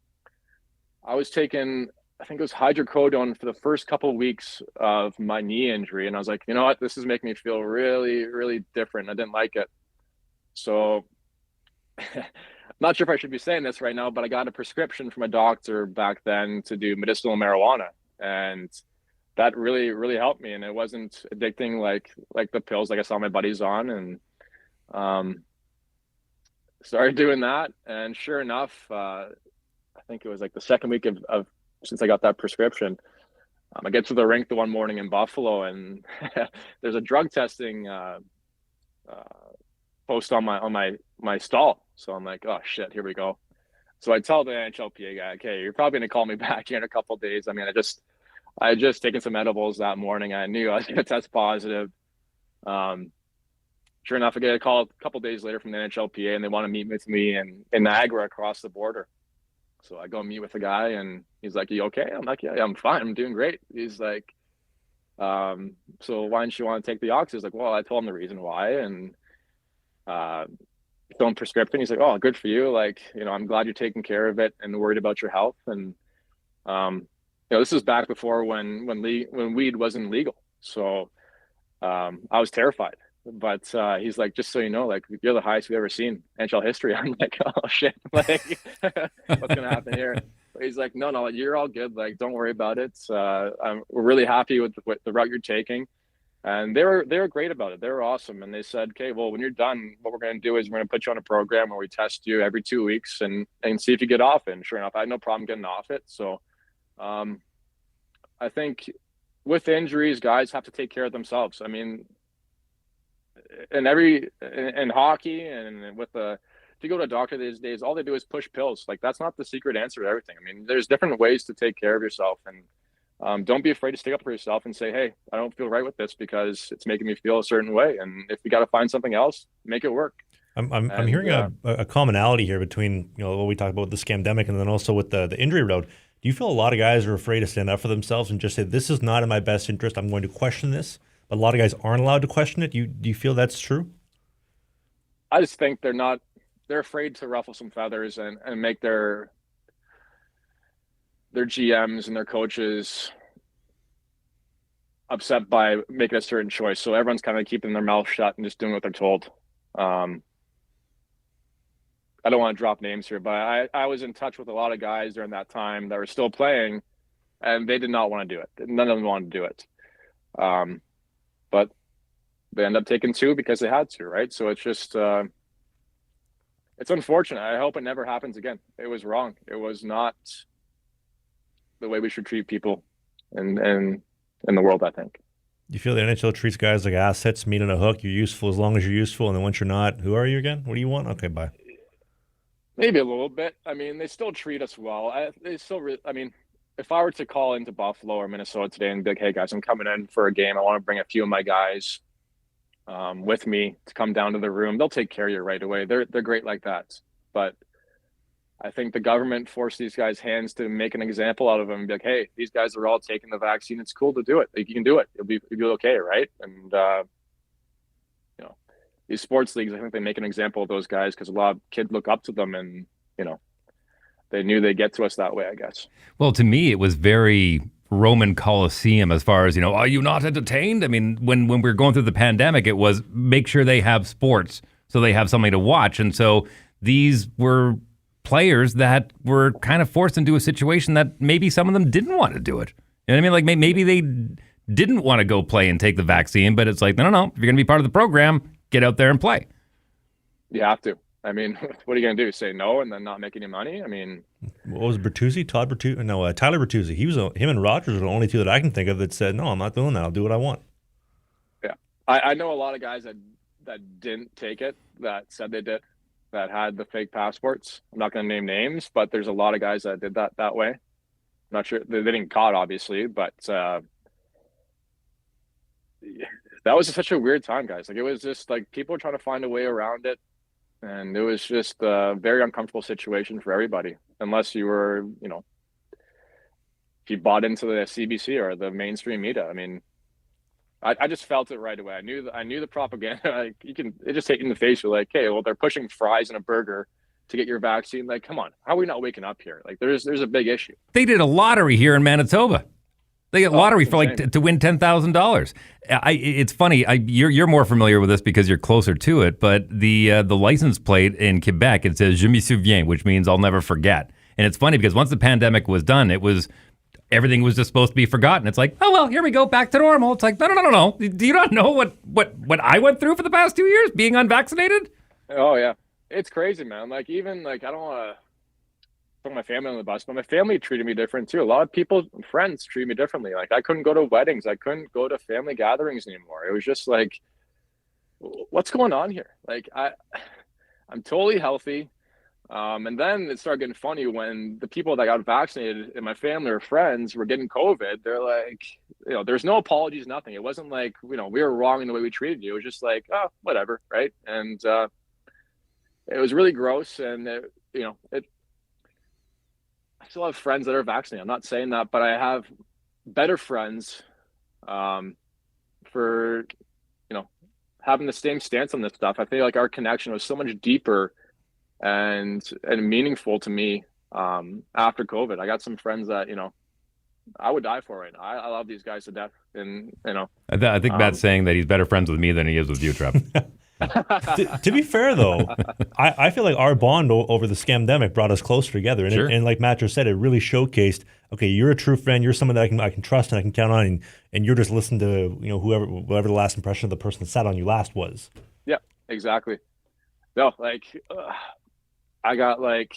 I was taking, I think it was hydrocodone for the first couple of weeks of my knee injury. And I was like, you know what, this is making me feel really, really different. I didn't like it. So I'm not sure if I should be saying this right now, but I got a prescription from a doctor back then to do medicinal marijuana. And that really, really helped me. And it wasn't addicting like the pills like I saw my buddies on. And started doing that. And sure enough, I think it was like the second week of since I got that prescription, I get to the rink the one morning in Buffalo, and there's a drug testing post on my stall. So I'm like, oh shit, here we go. So I tell the NHLPA guy, okay, you're probably gonna call me back here in a couple of days. I mean, I had just taken some edibles that morning. I knew I was gonna test positive. Sure enough, I get a call a couple of days later from the NHLPA, and they want to meet with me in Niagara across the border. So I go meet with the guy, and he's like, you okay? I'm like, yeah, I'm fine. I'm doing great. He's like, so why don't you want to take the oxy? He's like, well, I told him the reason why, and film prescription. He's like, oh, good for you. Like, I'm glad you're taking care of it and worried about your health. And, this is back before when weed wasn't legal. So I was terrified. But he's like, just so you know, like, you're the highest we've ever seen NHL history. I'm like, oh shit, like, what's gonna happen here? But he's like, no, you're all good. Like, don't worry about it. We're really happy with the route you're taking. And they were great about it. They were awesome. And they said, okay, well, when you're done, what we're gonna do is we're gonna put you on a program where we test you every 2 weeks and see if you get off it. And sure enough, I had no problem getting off it. So I think with injuries, guys have to take care of themselves. I mean, in hockey and if you go to a doctor these days, all they do is push pills. Like, that's not the secret answer to everything. I mean, there's different ways to take care of yourself, and don't be afraid to stick up for yourself and say, hey, I don't feel right with this because it's making me feel a certain way. And if you got to find something else, make it work. I'm hearing a commonality here between what we talk about with the scamdemic and then also with the injury road. Do you feel a lot of guys are afraid to stand up for themselves and just say, this is not in my best interest, I'm going to question this? But a lot of guys aren't allowed to question it. Do you feel that's true? I just think they're not they're afraid to ruffle some feathers and make their GMs and their coaches upset by making a certain choice. So everyone's kind of keeping their mouth shut and just doing what they're told. I don't want to drop names here, but I was in touch with a lot of guys during that time that were still playing, and they did not want to do it. None of them wanted to do it. But they end up taking 2 because they had to, right? So it's just, it's unfortunate. I hope it never happens again. It was wrong. It was not the way we should treat people in the world, I think. You feel the NHL treats guys like assets, meat on a hook. You're useful as long as you're useful, and then once you're not, who are you again? What do you want? Okay, bye. Maybe a little bit. I mean, they still treat us well. I mean, if I were to call into Buffalo or Minnesota today and be like, hey, guys, I'm coming in for a game. I want to bring a few of my guys with me to come down to the room. They'll take care of you right away. They're great like that. But I think the government forced these guys' hands to make an example out of them and be like, hey, these guys are all taking the vaccine. It's cool to do it. Like, you can do it. You'll be okay, right? And, these sports leagues, I think they make an example of those guys because a lot of kids look up to them and, they knew they'd get to us that way, I guess. Well, to me, it was very Roman Colosseum as far as, are you not entertained? I mean, when we were going through the pandemic, it was make sure they have sports so they have something to watch. And so these were players that were kind of forced into a situation that maybe some of them didn't want to do it. You know what I mean? Like maybe they didn't want to go play and take the vaccine, but it's like, no. If you're going to be part of the program, get out there and play. You have to. I mean, what are you going to do? Say no and then not make any money? I mean, what was Bertuzzi? Tyler Bertuzzi. Him and Rogers are the only 2 that I can think of that said, no, I'm not doing that. I'll do what I want. Yeah. I know a lot of guys that didn't take it, that said they did, that had the fake passports. I'm not going to name names, but there's a lot of guys that did that way. I'm not sure. They didn't caught, obviously, but that was such a weird time, guys. Like, it was just like people were trying to find a way around it. And it was just a very uncomfortable situation for everybody, unless you were, if you bought into the CBC or the mainstream media. I mean, I just felt it right away. I knew the propaganda. Like, it just hit you in the face. You're like, hey, well, they're pushing fries and a burger to get your vaccine. Like, come on, how are we not waking up here? Like, there's a big issue. They did a lottery here in Manitoba. They get lottery for to win $10,000. It's funny. You're more familiar with this because you're closer to it. But the license plate in Quebec, it says "Je me souviens," which means I'll never forget. And it's funny because once the pandemic was done, everything was just supposed to be forgotten. It's like, oh well, here we go, back to normal. It's like, no. Do you not know what I went through for the past 2 years being unvaccinated? Oh yeah, it's crazy, man. Like, even like, I don't want to put my family on the bus, but my family treated me different too. A lot of people, friends, treat me differently. Like, I couldn't go to weddings, I couldn't go to family gatherings anymore. It was just like, what's going on here? Like, I'm totally healthy, and then it started getting funny when the people that got vaccinated in my family or friends were getting COVID. They're like, there's no apologies, nothing. It wasn't like, we were wrong in the way we treated you. It was just like, oh, whatever, right? And it was really gross, and I still have friends that are vaccinated. I'm not saying that, but I have better friends for, having the same stance on this stuff. I feel like our connection was so much deeper and meaningful to me after COVID. I got some friends that, I would die for right now. I love these guys to death. And, I think Matt's saying that he's better friends with me than he is with you, Trev. to be fair, though, I feel like our bond over the scamdemic brought us closer together. And, sure. And like Matt just said, it really showcased, okay, you're a true friend. You're someone that I can trust and I can count on. And you're just listening to, whatever the last impression of the person that sat on you last was. Yeah, exactly. No, like, I got like,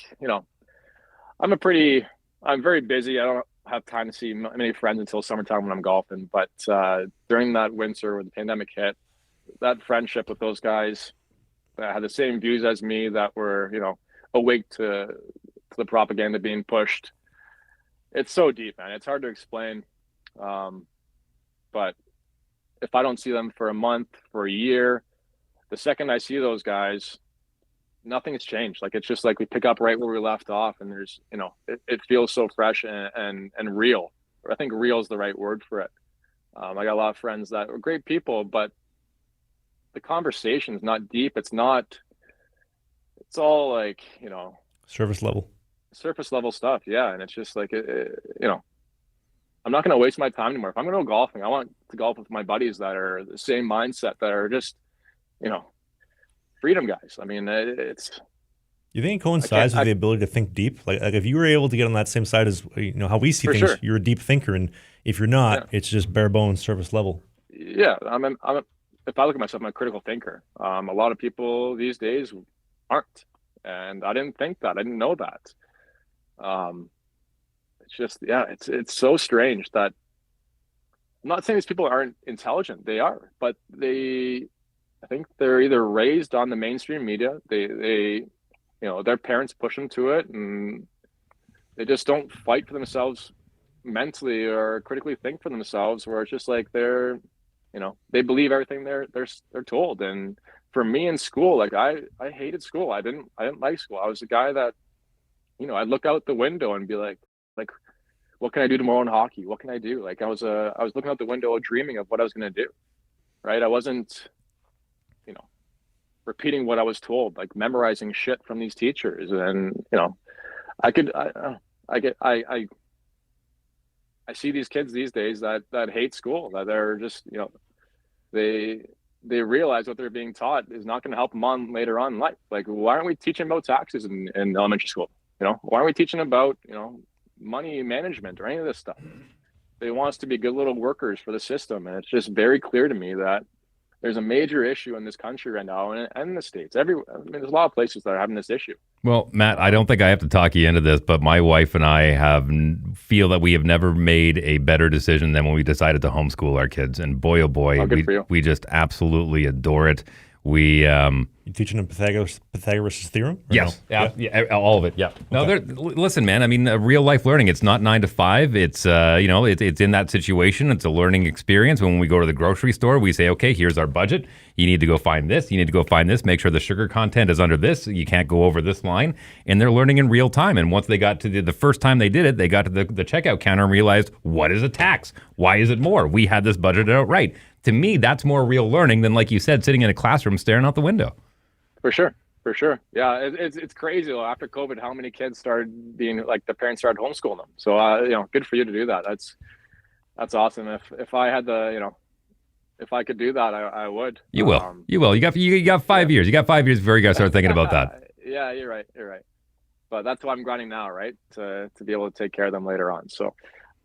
I'm very busy. I don't have time to see many friends until summertime when I'm golfing. But during that winter when the pandemic hit, that friendship with those guys that had the same views as me, that were, awake to the propaganda being pushed. It's so deep, man. It's hard to explain. But if I don't see them for a month, for a year, the second I see those guys, nothing has changed. Like, it's just like we pick up right where we left off, and there's, it feels so fresh and real. I think real is the right word for it. I got a lot of friends that were great people, but the conversation is not deep. It's it's all like, Surface level stuff. Yeah. And it's just like, I'm not going to waste my time anymore. If I'm going to go golfing, I want to golf with my buddies that are the same mindset, that are just, freedom guys. I mean, You think it coincides with the ability to think deep? Like if you were able to get on that same side as how we see things, sure. You're a deep thinker, and if you're not, it's just bare bones surface level. Yeah, if I look at myself, I'm a critical thinker. A lot of people these days aren't, and I didn't think that. I didn't know that. It's just, it's so strange that I'm not saying these people aren't intelligent. They are, but I think they're either raised on the mainstream media. They their parents push them to it, and they just don't fight for themselves mentally or critically think for themselves, where it's just like they believe everything they're told. And for me in school, like I hated school. I didn't like school. I was a guy that, I'd look out the window and be like, what can I do tomorrow in hockey? What can I do? Like I was looking out the window dreaming of what I was going to do. Right. I wasn't, repeating what I was told, like memorizing shit from these teachers. And, I see these kids these days that hate school, that they're just, they realize what they're being taught is not going to help them on later on in life. Like, why aren't we teaching about taxes in elementary school? Why aren't we teaching about, money management or any of this stuff? They want us to be good little workers for the system. And it's just very clear to me that there's a major issue in this country right now, and in the States. There's a lot of places that are having this issue. Well, Matt, I don't think I have to talk you into this, but my wife and I feel that we have never made a better decision than when we decided to homeschool our kids. And boy, oh boy, we just absolutely adore it. You teaching them Pythagoras' theorem? Yes, no? yeah, all of it. Yeah. No, listen, man. I mean, real life learning. It's not 9 to 5. It's it's in that situation. It's a learning experience. When we go to the grocery store, we say, okay, here's our budget. You need to go find this. You need to go find this. Make sure the sugar content is under this. You can't go over this line. And they're learning in real time. And once they got to the first time they did it, they got to the checkout counter and realized, what is a tax? Why is it more? We had this budgeted out right. To me, that's more real learning than, like you said, sitting in a classroom staring out the window. For sure. Yeah, it's crazy though. After COVID, how many kids started being like, the parents started homeschooling them. So good for you to do that. That's awesome. If I had if I could do that, I would. You will. You will. You got 5 years. You got 5 years before you got to start thinking about that. Yeah, you're right. But that's why I'm grinding now, right? To be able to take care of them later on. So,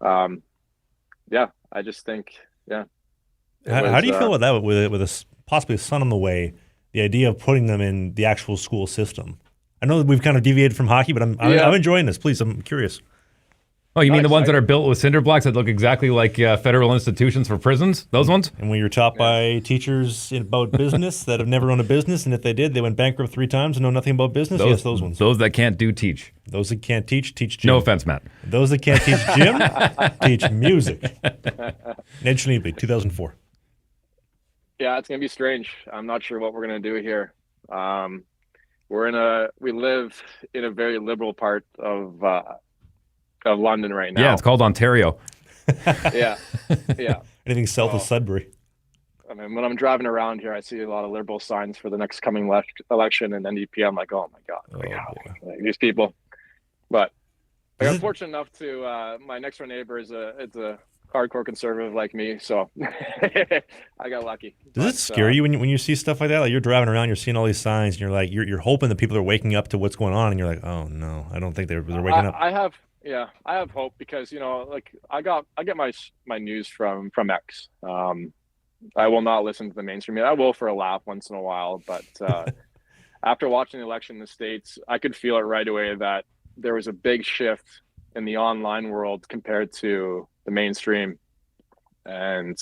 I just think, How do you feel about that with possibly a son on the way? The idea of putting them in the actual school system. I know that we've kind of deviated from hockey, but I'm enjoying this. Please, I'm curious. Oh, you mean the ones that are built with cinder blocks that look exactly like federal institutions for prisons? Those ones? And when you're taught by teachers about business that have never owned a business, and if they did, they went bankrupt 3 times and know nothing about business? Yes, those ones. Those that can't teach. Those that can't teach gym. No offense, Matt. Those that can't teach gym, teach music. Ned Schneebly, 2004. Yeah, it's gonna be strange. I'm not sure what we're gonna do here. We live in a very liberal part of London right now. Yeah, it's called Ontario. Yeah. Anything south of Sudbury. I mean, when I'm driving around here, I see a lot of liberal signs for the next coming election and NDP. I'm like, oh my god, like, these people. But I'm fortunate enough to my next door neighbor is a hardcore conservative like me, so I got lucky. Does it scare you when you see stuff like that? Like, you're driving around, you're seeing all these signs, and you're like, you're hoping that people are waking up to what's going on, and you're like, oh no, I don't think they're waking up. I have hope because like I get my news from X. I will not listen to the mainstream media. I will for a laugh once in a while, but after watching the election in the States, I could feel it right away that there was a big shift in the online world compared to the mainstream. And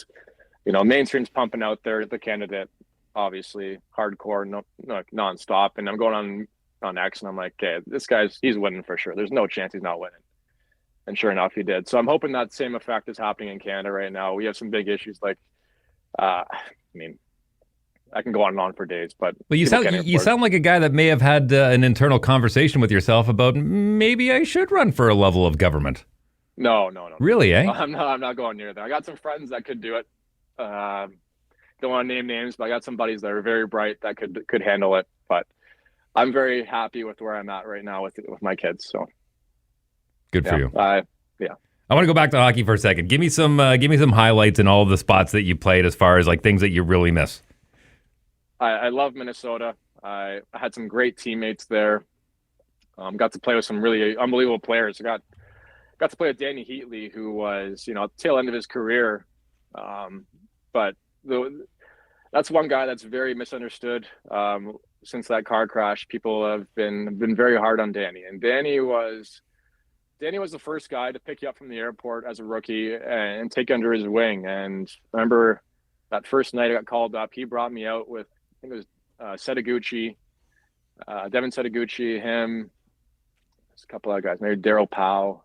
mainstream's pumping out the candidate, obviously hardcore, nonstop. And I'm going on X and I'm like, okay, he's winning for sure. There's no chance he's not winning. And sure enough, he did. So I'm hoping that same effect is happening in Canada right now. We have some big issues like, I can go on and on for days, but you sound like a guy that may have had an internal conversation with yourself about maybe I should run for a level of government. No. Really, eh? I'm not going near that. I got some friends that could do it. Don't want to name names, but I got some buddies that are very bright that could handle it. But I'm very happy with where I'm at right now with my kids. So good for you. Yeah. I want to go back to hockey for a second. Give me some highlights in all of the spots that you played, as far as like things that you really miss. I love Minnesota. I had some great teammates there. Got to play with some really unbelievable players. I got to play with Dany Heatley, who was, tail end of his career. But that's one guy that's very misunderstood. Since that car crash, people have been very hard on Dany. And Dany was the first guy to pick you up from the airport as a rookie and take you under his wing. And I remember that first night I got called up, he brought me out with, I think it was Setaguchi, Devin Setaguchi, him, there's a couple other guys, maybe Daryl Powell.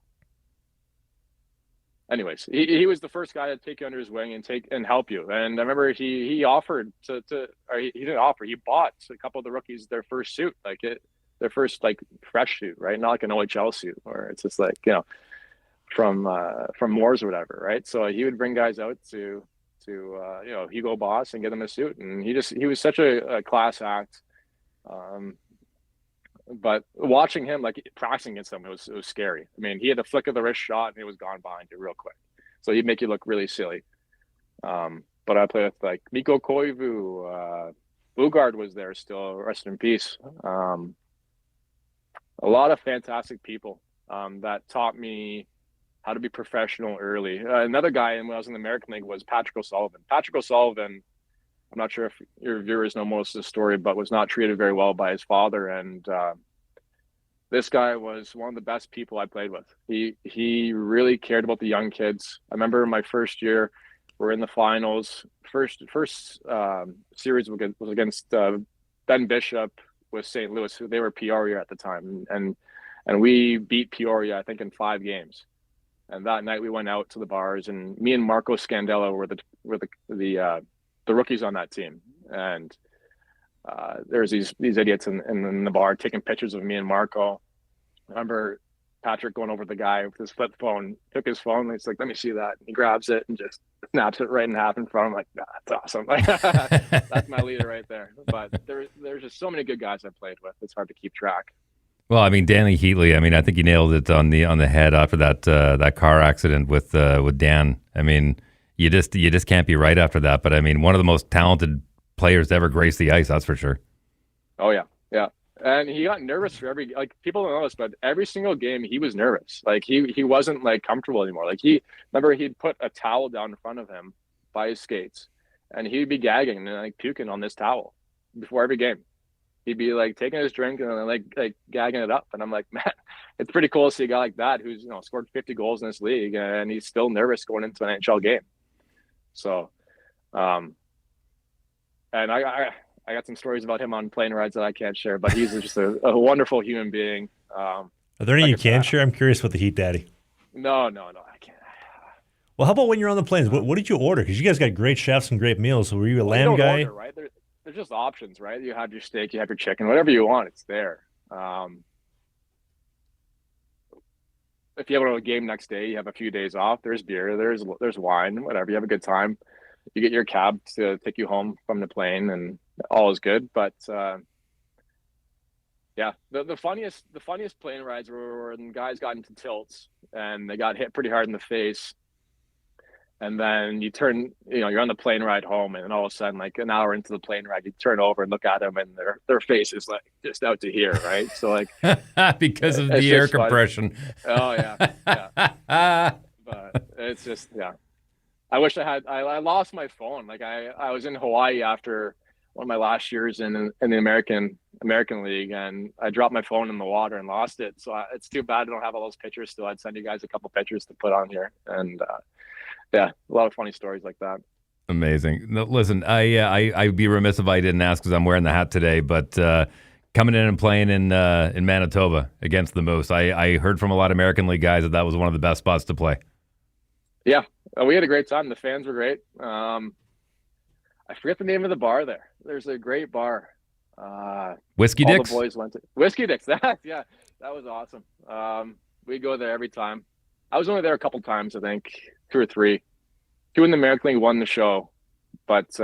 Anyways, he was the first guy to take you under his wing and help you. And I remember he offered he didn't offer, he bought a couple of the rookies their first suit, their first fresh suit, right? Not like an OHL suit, or it's just from Moore's or whatever, right? So he would bring guys out to Hugo Boss and get them a suit, and he was such a class act. But watching him, practicing against him, it was scary. I mean, he had a flick of the wrist shot and it was gone behind you real quick. So he'd make you look really silly. But I played with Mikko Koivu, Booguard was there still, rest in peace. A lot of fantastic people that taught me how to be professional early. Another guy when I was in the American League was Patrick O'Sullivan. Patrick O'Sullivan, I'm not sure if your viewers know most of the story, but was not treated very well by his father. And this guy was one of the best people I played with. He really cared about the young kids. I remember my first year, we're in the finals. First series was against Ben Bishop with St. Louis, who they were Peoria at the time, and we beat Peoria, I think, in 5 games. And that night we went out to the bars, and me and Marco Scandello were the rookies on that team. And there's these idiots in the bar taking pictures of me and Marco. I remember Patrick going over to the guy with his flip phone, took his phone, and he's like, let me see that. And he grabs it and just snaps it right in half in front. I'm like, that's awesome. That's my leader right there. But there's just so many good guys I played with. It's hard to keep track. Well, I mean, Dany Heatley, I think he nailed it on the head after that car accident with Dan. I mean, you just can't be right after that. But I mean, one of the most talented players to ever grace the ice, that's for sure. Oh yeah. And he got nervous for people don't know this, but every single game he was nervous. He wasn't comfortable anymore. Remember he'd put a towel down in front of him by his skates, and he'd be gagging and puking on this towel before every game. He'd be taking his drink and gagging it up. And I'm like, man, it's pretty cool to see a guy like that who's scored 50 goals in this league, and he's still nervous going into an NHL game. So, and I got some stories about him on plane rides that I can't share, but he's just a wonderful human being. Are there any you can share? I'm curious with the Heat Daddy. No, I can't. Well, how about when you're on the planes? What did you order? Because you guys got great chefs and great meals. So were you a lamb guy? Order, right? There's just options, right? You have your steak, you have your chicken, whatever you want, it's there. If you have a game next day, you have a few days off. There's beer, there's wine, whatever. You have a good time. You get your cab to take you home from the plane, and all is good. But yeah, the funniest plane rides were when guys got into tilts and they got hit pretty hard in the face. And then you turn, you're on the plane ride home, and then all of a sudden, an hour into the plane ride, you turn over and look at them, and their face is just out to here, right? So because of the air compression. Oh yeah. But it's just I wish I lost my phone. I was in Hawaii after one of my last years in the American League, and I dropped my phone in the water and lost it. So it's too bad I don't have all those pictures still. I'd send you guys a couple pictures to put on here, and yeah, a lot of funny stories like that. Amazing. No, listen, I'd be remiss if I didn't ask, because I'm wearing the hat today, but coming in and playing in Manitoba against the Moose, I heard from a lot of American League guys that was one of the best spots to play. Yeah, we had a great time. The fans were great. I forget the name of the bar there. There's a great bar. Whiskey Dicks? The boys went to Whiskey Dicks. That was awesome. We go there every time. I was only there a couple times, I think 2 or 3. 2 in the American League, 1 the show. But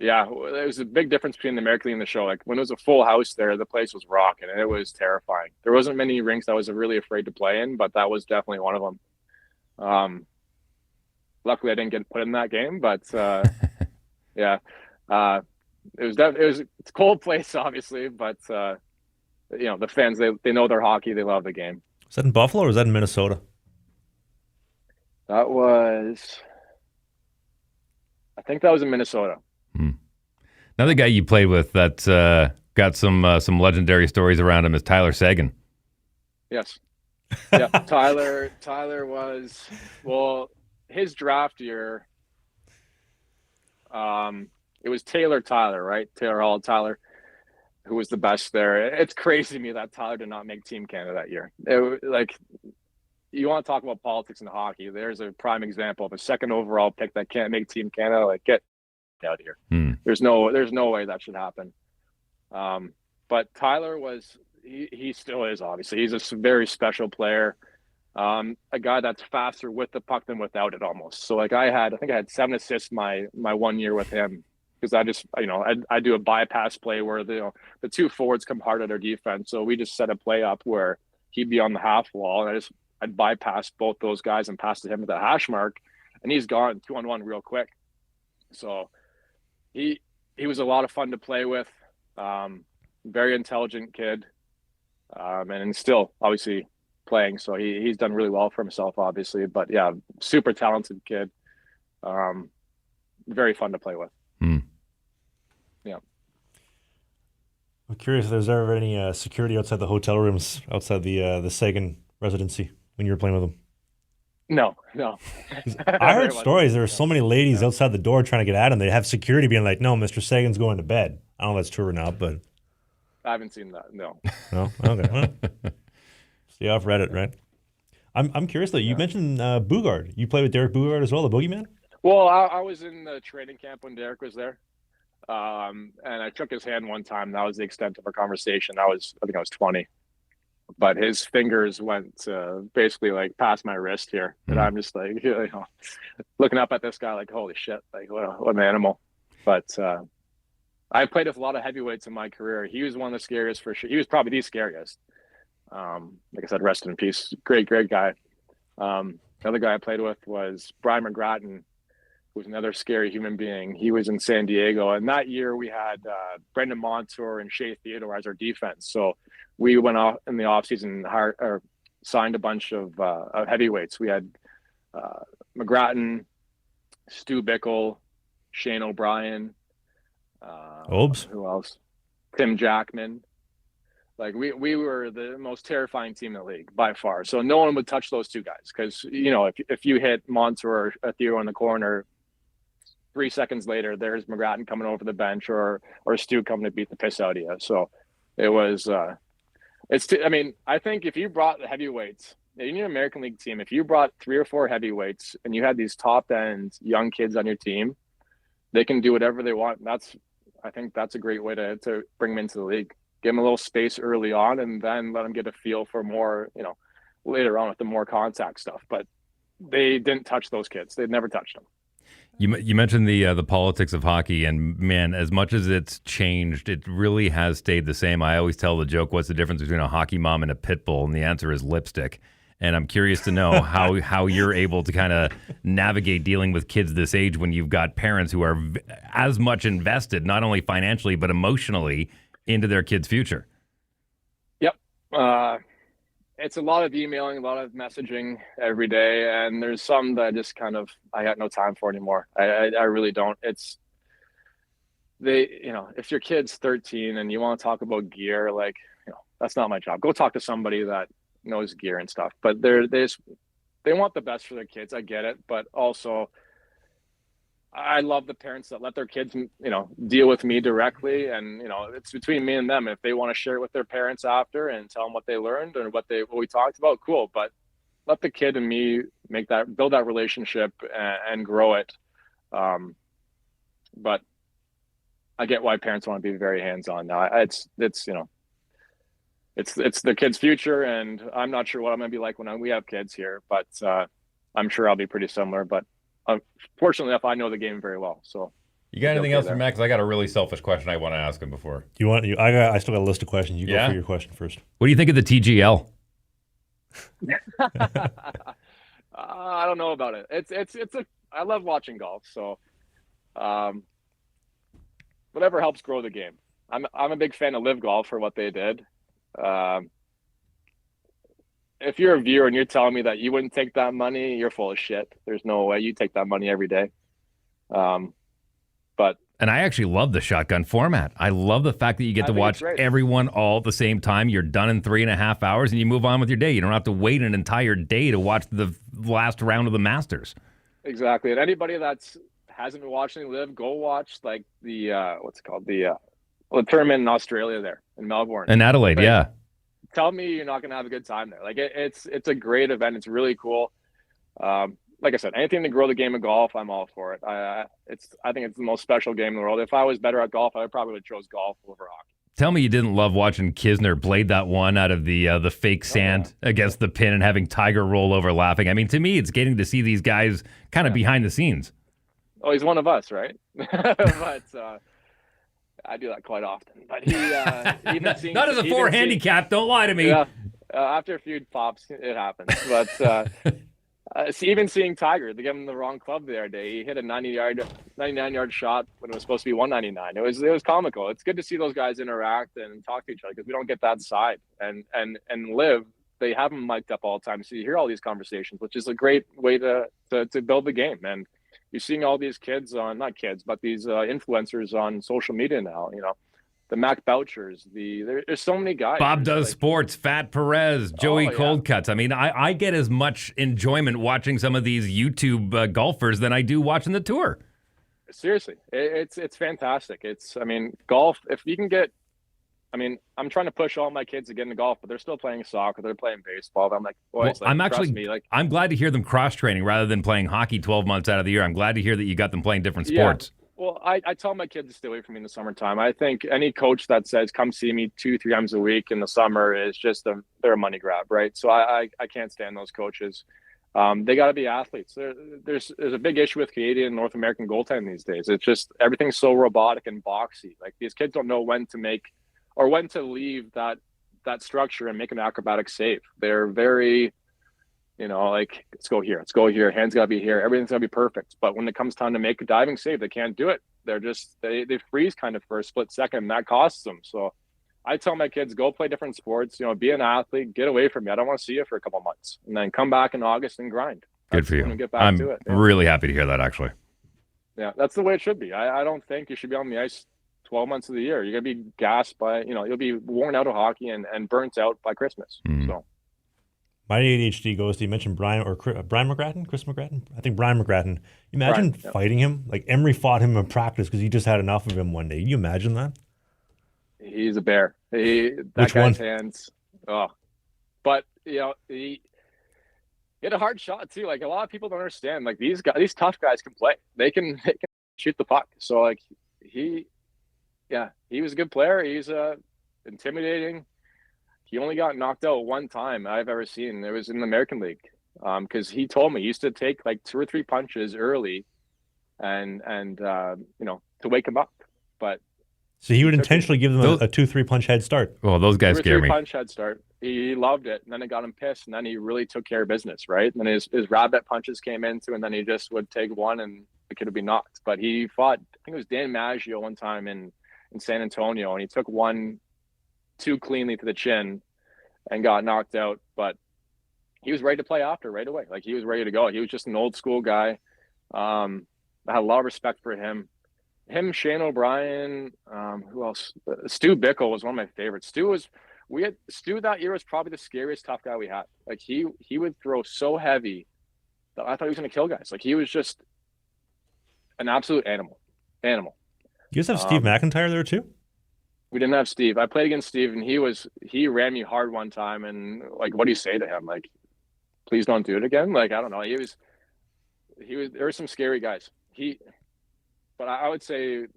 Yeah, there was a big difference between the American League and the show. Like when it was a full house there, the place was rocking and it was terrifying. There wasn't many rinks I was really afraid to play in, but that was definitely one of them. Luckily I didn't get put in that game, but yeah, it's a cold place obviously, but the fans, they know their hockey, they love the game. Is that in Buffalo or is that in Minnesota? I think that was in Minnesota. Another guy you played with that's got some legendary stories around him is Tyler Seguin. Yes. Yeah. Tyler was, well, his draft year, it was Tyler, right? Tyler, who was the best there. It's crazy to me that Tyler did not make Team Canada that year. You want to talk about politics in hockey. There's a prime example of a second overall pick that can't make Team Canada. Like, get out of here. There's no way that should happen. But Tyler he still is, obviously. He's a very special player. A guy that's faster with the puck than without it almost. So like I think I had 7 assists my 1 year with him because I just, I do a bypass play where the two forwards come hard at our defense. So we just set a play up where he'd be on the half wall and I'd bypass both those guys and pass to him at the hash mark, and he's gone 2-on-1 real quick. So he was a lot of fun to play with. Very intelligent kid, and still obviously playing. So he's done really well for himself, obviously. But yeah, super talented kid. Very fun to play with. Yeah. I'm curious if there's ever any security outside the hotel rooms, outside the Seguin residency when you were playing with him. No. I heard stories. There were so many ladies outside the door trying to get at him. They'd have security being like, "No, Mr. Seguin's going to bed." I don't know if that's true or not, but I haven't seen that. No. No. Okay. Well, see off Reddit, right? I'm curious though. You mentioned Booguard. You played with Derek Booguard as well, the Boogeyman. Well, I was in the training camp when Derek was there, and I shook his hand one time. That was the extent of our conversation. I think I was 20. But his fingers went basically like past my wrist here, and I'm just like, looking up at this guy like, holy shit, like what an animal. But I played with a lot of heavyweights in my career. He was one of the scariest for sure. He was probably the scariest. Like I said, rest in peace. Great guy. Another guy I played with was Brian McGratton, who was another scary human being. He was in San Diego, and that year we had Brendan Montour and Shea Theodore as our defense. So we went off in the offseason and signed a bunch of heavyweights. We had McGratton, Stu Bickle, Shane O'Brien. Obes? Who else? Tim Jackman. Like we were the most terrifying team in the league by far. So no one would touch those two guys because if you hit Montour or Theo in the corner, 3 seconds later there's McGratton coming over the bench or Stu coming to beat the piss out of you. So it was I think if you brought the heavyweights in your American League team, if you brought 3 or 4 heavyweights and you had these top end young kids on your team, they can do whatever they want. I think that's a great way to bring them into the league. Give them a little space early on and then let them get a feel for more, later on with the more contact stuff. But they didn't touch those kids. They'd never touched them. You mentioned the politics of hockey, and man, as much as it's changed, it really has stayed the same. I always tell the joke, what's the difference between a hockey mom and a pit bull? And the answer is lipstick. And I'm curious to know how you're able to kind of navigate dealing with kids this age when you've got parents who are as much invested, not only financially, but emotionally into their kids' future. Yep. It's a lot of emailing, a lot of messaging every day. And there's some that just I got no time for anymore. I really don't. If your kid's 13 and you want to talk about gear, that's not my job. Go talk to somebody that knows gear and stuff. But they want the best for their kids. I get it. But also, I love the parents that let their kids, deal with me directly. And, it's between me and them. If they want to share it with their parents after and tell them what they learned and what we talked about, cool. But let the kid and me build that relationship and grow it. But I get why parents want to be very hands-on now. It's the kid's future, and I'm not sure what I'm going to be like when we have kids here, but I'm sure I'll be pretty similar. But fortunately enough, I know the game very well. So You got anything else for Max? I got a really selfish question I want to ask him before. I still got a list of questions. You go for your question first. What do you think of the TGL? I don't know about it. I love watching golf, so whatever helps grow the game. I'm a big fan of Live Golf for what they did. If you're a viewer and you're telling me that you wouldn't take that money, you're full of shit. There's no way you take that money every day. And I actually love the shotgun format. I love the fact that you get to watch everyone all at the same time. You're done in 3.5 hours and you move on with your day. You don't have to wait an entire day to watch the last round of the Masters. Exactly. And anybody hasn't been watching Live, go watch like the the tournament in Australia there in Melbourne. In Adelaide, yeah. Tell me you're not going to have a good time there. Like it's a great event. It's really cool. Like I said, anything to grow the game of golf, I'm all for it. I think it's the most special game in the world. If I was better at golf, I probably would have chose golf over hockey. Tell me you didn't love watching Kisner blade that one out of the fake sand against the pin and having Tiger roll over laughing. I mean, to me, it's getting to see these guys kind of behind the scenes. Oh, he's one of us, right? But I do that quite often. But not as a 4 handicap. Don't lie to me. Yeah, after a few pops, it happens. But even seeing Tiger, they gave him the wrong club the other day. He hit a 99-yard shot when it was supposed to be 199. It was comical. It's good to see those guys interact and talk to each other because we don't get that side. And Live, they have them mic'd up all the time, so you hear all these conversations, which is a great way to build the game. And you're seeing all these kids not kids, but these influencers on social media now. The Mac Bouchers, there's so many guys. Bob Does Sports, Fat Perez, Joey Coldcuts. I mean, I get as much enjoyment watching some of these YouTube golfers than I do watching the tour. Seriously, it's fantastic. Golf, if you can get, I'm trying to push all my kids to get into golf, but they're still playing soccer, they're playing baseball. I'm like, boys, I'm glad to hear them cross-training rather than playing hockey 12 months out of the year. I'm glad to hear that you got them playing different sports. Yeah. Well, I tell my kids to stay away from me in the summertime. I think any coach that says, come see me 2-3 times a week in the summer is just they're a money grab, right? So I can't stand those coaches. They got to be athletes. There's a big issue with Canadian and North American goaltending these days. It's just everything's so robotic and boxy. Like these kids don't know when to make or when to leave that structure and make an acrobatic save. They're very, let's go here, hands got to be here, everything's got to be perfect. But when it comes time to make a diving save, they can't do it. They're just, they freeze kind of for a split second, and that costs them. So I tell my kids, go play different sports, be an athlete, get away from me. I don't want to see you for a couple of months, and then come back in August and grind. Good for you. Get back I'm to it. really happy to hear that, actually. Yeah, that's the way it should be. I don't think you should be on the ice 12 months of the year. You're going to be gassed by, you'll be worn out of hockey and burnt out by Christmas. So. My ADHD goes to, you mentioned Brian McGratton? Chris McGratton? I think Brian McGratton. Imagine fighting him. Like Emery fought him in practice because he just had enough of him one day. Can you imagine that? He's a bear. Which guy's one? Hands. Oh, but he had a hard shot too. Like a lot of people don't understand. Like these tough guys can play. They can shoot the puck. So like he was a good player. He's intimidating. He only got knocked out one time I've ever seen. It was in the American League. Because he told me he used to take like 2 or 3 punches early, and to wake him up. But so he would intentionally give them a 2-3 punch head start. Well, those guys scare me. 2 or 3 punch head start. He loved it, and then it got him pissed, and then he really took care of business, right? And then his rabbit punches came into, and then he just would take one, and it could have been knocked. But he fought. I think it was Dan Maggio one time in San Antonio, and he took 1 too cleanly to the chin and got knocked out. But he was ready to play after right away. Like he was ready to go. He was just an old school guy. I had a lot of respect for him. Shane O'Brien, who else? Stu Bickle was one of my favorites. Stu that year was probably the scariest tough guy we had. Like he would throw so heavy that I thought he was going to kill guys. Like he was just an absolute animal. You guys have Steve McIntyre there too? We didn't have Steve. I played against Steve, and he ran me hard one time. And like, what do you say to him? Like, please don't do it again. Like, I don't know. There were some scary guys. But I would say, if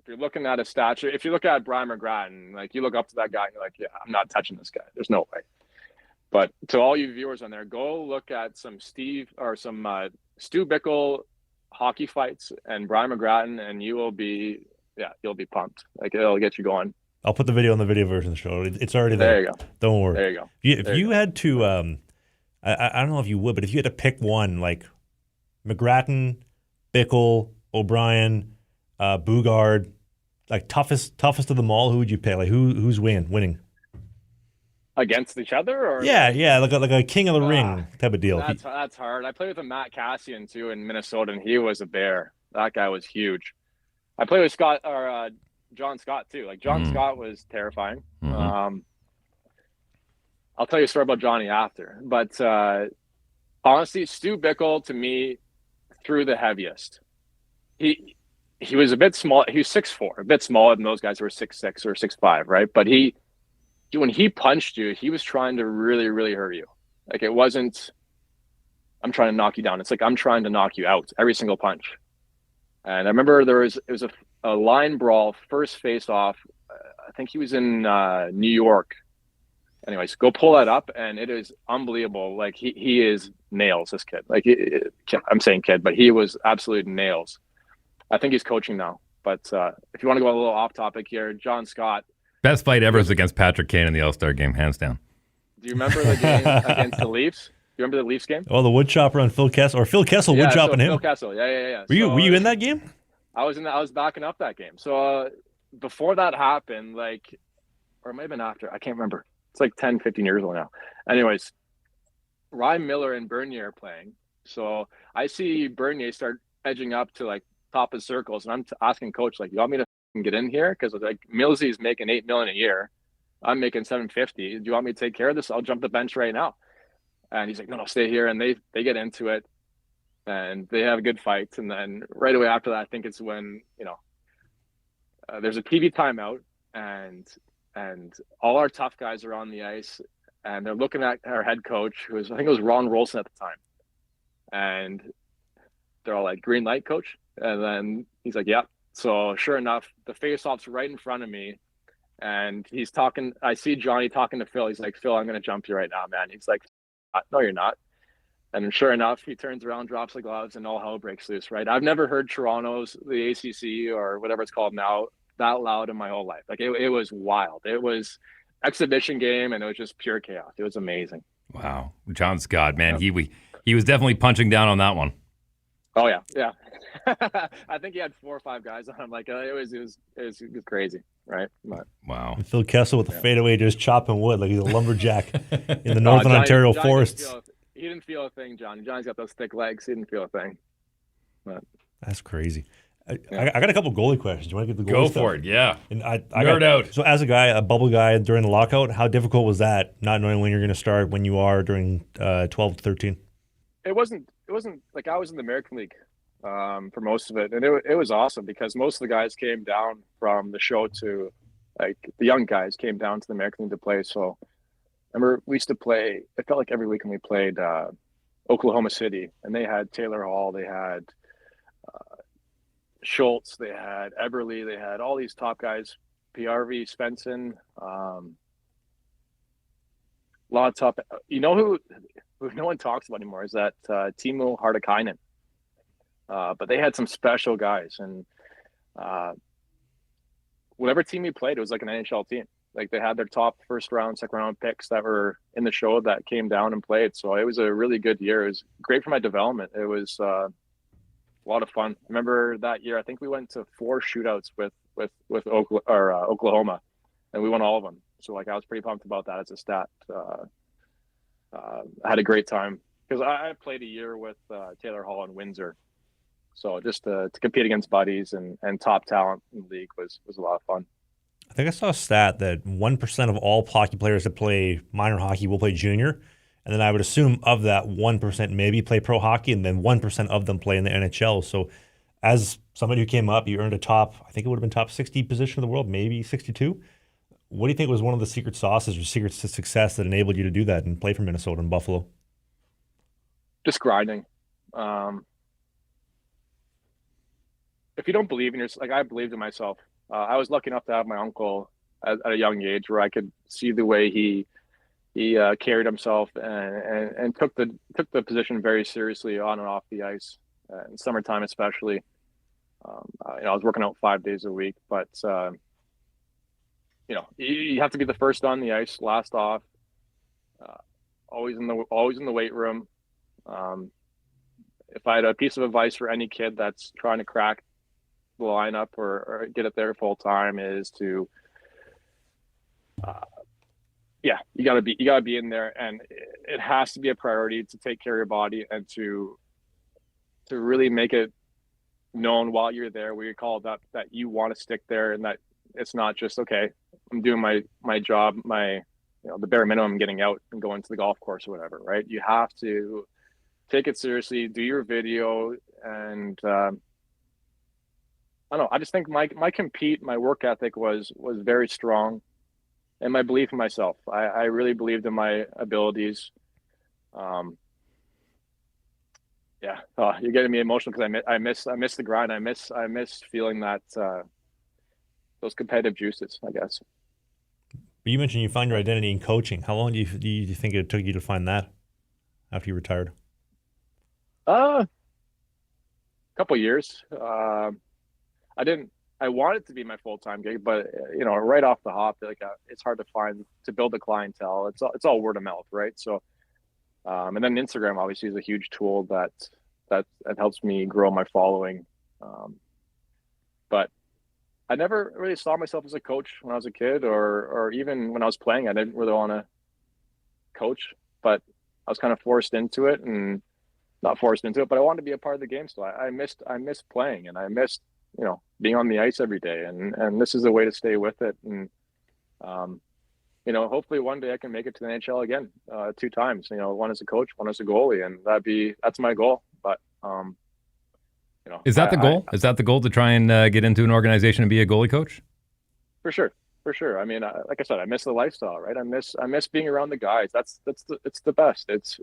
you're looking at a stature, if you look at Brian McGratton, like you look up to that guy and you're like, yeah, I'm not touching this guy. There's no way. But to all you viewers on there, go look at some Stu Bickle hockey fights and Brian McGratton, and you'll be pumped. Like, it'll get you going. I'll put the video on the video version of the show. It's already there. There you go. Don't worry. There you go. If you had to, I don't know if you would, but if you had to pick one, like McGratton, Bickle, O'Brien, Booguard, like toughest of them all, who would you pick? Like who's winning? Against each other, or yeah, like a king of the ring type of deal. That's hard. I played with a Matt Cassian too in Minnesota, and he was a bear. That guy was huge. I played with John Scott too. Like John Scott was terrifying. Mm-hmm. I'll tell you a story about Johnny after, but honestly, Stu Bickle to me threw the heaviest. He was a bit small. He was 6'4", a bit smaller than those guys who were 6'6" or 6'5", right? But when he punched you, he was trying to really, really hurt you. Like, it wasn't, I'm trying to knock you down. It's like, I'm trying to knock you out every single punch. And I remember it was a line brawl, first face off. I think he was in New York. Anyways, go pull that up, and it is unbelievable. Like, he is nails, this kid. Like, I'm saying kid, but he was absolute nails. I think he's coaching now. But if you want to go a little off topic here, John Scott. Best fight ever was against Patrick Kane in the All-Star game, hands down. Do you remember the game against the Leafs? Do you remember the Leafs game? Oh, the wood chopper on Phil Kessel, or Phil Kessel wood chopping him. Phil Kessel, yeah. Were you in that game? I was backing up that game. So before that happened, like, or it might have been after, I can't remember. It's like 10, 15 years old now. Anyways, Ryan Miller and Bernier are playing. So I see Bernier start edging up to like top of circles, and I'm asking coach, like, you want me to get in here? Because like, Millsy's making $8 million a year. I'm making $750. Do you want me to take care of this? I'll jump the bench right now. And he's like, no, stay here. And they get into it, and they have a good fight. And then right away after that, I think it's when, there's a TV timeout, and all our tough guys are on the ice, and they're looking at our head coach, I think it was Ron Rolson at the time. And they're all like, green light, coach? And then he's like, yeah. So sure enough, the face-off's right in front of me, and he's talking. I see Johnny talking to Phil. He's like, Phil, I'm going to jump you right now, man. He's like, no, you're not. And sure enough, he turns around, drops the gloves, and all hell breaks loose, right? I've never heard Toronto's, the ACC or whatever it's called now, that loud in my whole life. Like, it was wild. It was exhibition game, and it was just pure chaos. It was amazing. Wow. John Scott, man, he was definitely punching down on that one. Oh, yeah. I think he had 4 or 5 guys on him. Like, it was crazy, right? But, wow. And Phil Kessel with the fadeaway just chopping wood like he's a lumberjack in the Northern Ontario forests. He didn't feel a thing, Johnny. Johnny's got those thick legs. He didn't feel a thing. But, that's crazy. I got a couple goalie questions. You want to get the goalie Go stuff? for it, yeah. And I Nerd out. So as a guy, a bubble guy during the lockout, how difficult was that, not knowing when you're going to start, when you are during 12 to 13? It wasn't like I was in the American League for most of it. And it was awesome because most of the guys came down from the show to, like, the young guys came down to the American League to play. So I remember we used to play, it felt like every week when we played Oklahoma City, and they had Taylor Hall, they had Schultz, they had Eberle, they had all these top guys, PRV, Svensson, a lot of top. You know who no one talks about anymore is that Timo Hardakainen. But they had some special guys, and whatever team we played, it was like an NHL team. Like, they had their top first round, second round picks that were in the show that came down and played. So it was a really good year. It was great for my development. It was a lot of fun. I remember that year, I think we went to 4 shootouts with Oklahoma, and we won all of them. So, like, I was pretty pumped about that as a stat. I had a great time because I played a year with Taylor Hall in Windsor. So just to compete against buddies and top talent in the league was a lot of fun. I think I saw a stat that 1% of all hockey players that play minor hockey will play junior. And then I would assume of that 1% maybe play pro hockey, and then 1% of them play in the NHL. So as somebody who came up, you earned I think it would have been top 60 position in the world, maybe 62. What do you think was one of the secret sauces or secrets to success that enabled you to do that and play for Minnesota and Buffalo? Just grinding. If you don't believe in yourself, like, I believed in myself. I was lucky enough to have my uncle at a young age where I could see the way he carried himself and took the position very seriously on and off the ice. in summertime especially. I was working out 5 days a week, but you have to be the first on the ice, last off, always in the weight room. If I had a piece of advice for any kid that's trying to crack the lineup or get it there full time, is to you gotta be in there, and it has to be a priority to take care of your body and to really make it known while you're there, where you call it that you want to stick there, and that it's not just, okay, I'm doing my job, the bare minimum, I'm getting out and going to the golf course or whatever, right? You have to take it seriously, do your video, and I don't know. I just think my work ethic was very strong, and my belief in myself. I really believed in my abilities. You're getting me emotional because I miss the grind. I miss feeling that those competitive juices, I guess. But you mentioned you found your identity in coaching. How long do you think it took you to find that after you retired? Couple years. I wanted it to be my full-time gig, but right off the hop, it's hard to build a clientele. It's all word of mouth, right? So, and then Instagram obviously is a huge tool that helps me grow my following. But I never really saw myself as a coach when I was a kid, or even when I was playing. I didn't really want to coach, but I was kind of forced into it, and not forced into it, but I wanted to be a part of the game. So I missed playing, and I missed, being on the ice every day. And this is a way to stay with it. And, hopefully one day I can make it to the NHL again, 2 times, one as a coach, one as a goalie. And that's my goal. But, is that the goal? Is that the goal, to try and get into an organization and be a goalie coach? For sure. I mean, like I said, I miss the lifestyle, right? I miss being around the guys. It's the best. It's,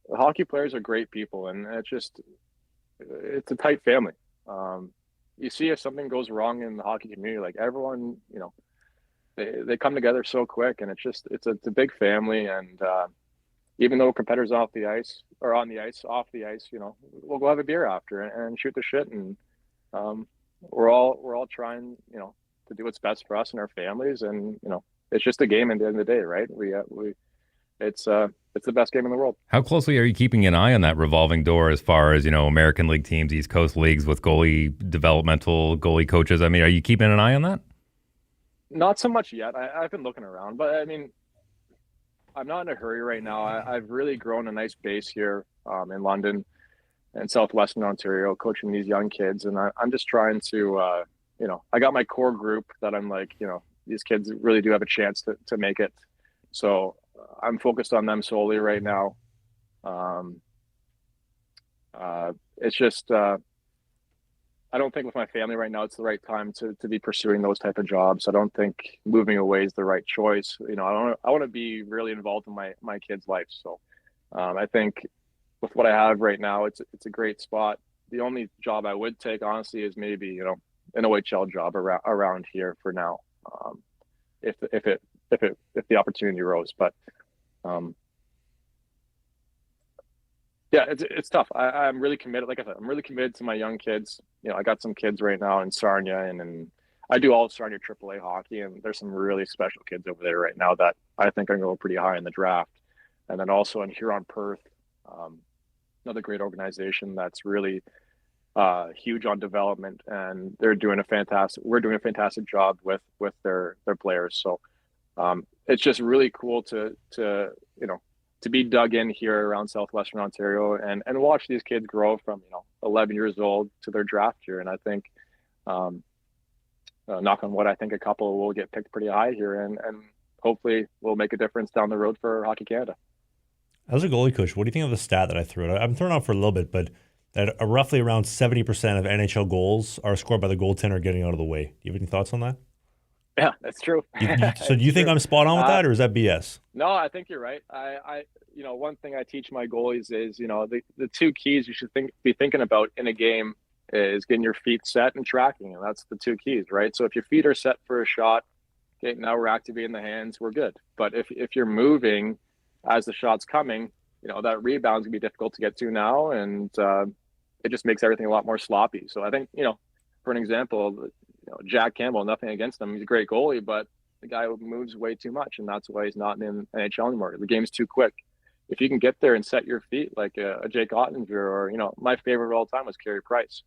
the hockey players are great people, and it's a tight family. You see, if something goes wrong in the hockey community, like everyone, they come together so quick, and it's a big family. And even though competitors off the ice, off the ice, we'll go have a beer after and shoot the shit. And we're all trying, to do what's best for us and our families. And it's just a game at the end of the day, right? It's the best game in the world. How closely are you keeping an eye on that revolving door as far as, American League teams, East Coast leagues with developmental goalie coaches? I mean, are you keeping an eye on that? Not so much yet. I've been looking around, but I mean, I'm not in a hurry right now. I've really grown a nice base here in London and Southwestern Ontario, coaching these young kids. And I'm just trying to, I got my core group that I'm like, these kids really do have a chance to make it. So I'm focused on them solely right now. It's just, I don't think with my family right now, it's the right time to be pursuing those type of jobs. I don't think moving away is the right choice. I want to be really involved in my kids' life. So I think with what I have right now, it's a great spot. The only job I would take, honestly, is maybe, an OHL job around here for now. If the opportunity arose, but it's tough. I'm really committed. Like I said, I'm really committed to my young kids. I got some kids right now in Sarnia, and I do all of Sarnia AAA hockey, and there's some really special kids over there right now that I think are going to go pretty high in the draft. And then also in Huron Perth, another great organization that's really huge on development, and we're doing a fantastic job with their players. So it's just really cool to be dug in here around Southwestern Ontario and watch these kids grow from 11 years old to their draft year. And I think knock on wood, I think a couple will get picked pretty high here, and hopefully will make a difference down the road for Hockey Canada. As a goalie coach, what do you think of the stat that I threw out? I'm throwing out for a little bit, but that roughly around 70% of NHL goals are scored by the goaltender getting out of the way. Do you have any thoughts on that? Yeah, that's true. So do you think I'm spot on with that, or is that BS? No, I think you're right. I one thing I teach my goalies is, the 2 keys you should be thinking about in a game is getting your feet set and tracking. And that's the 2 keys, right? So if your feet are set for a shot, okay, now we're activating the hands, we're good. But if you're moving as the shot's coming, that rebound's gonna be difficult to get to now. And it just makes everything a lot more sloppy. So I think, for an example, Jack Campbell, nothing against him, he's a great goalie, but the guy moves way too much, and that's why he's not in NHL anymore. The game's too quick. If you can get there and set your feet like a Jake Ottinger, or my favorite of all time was Carey Price.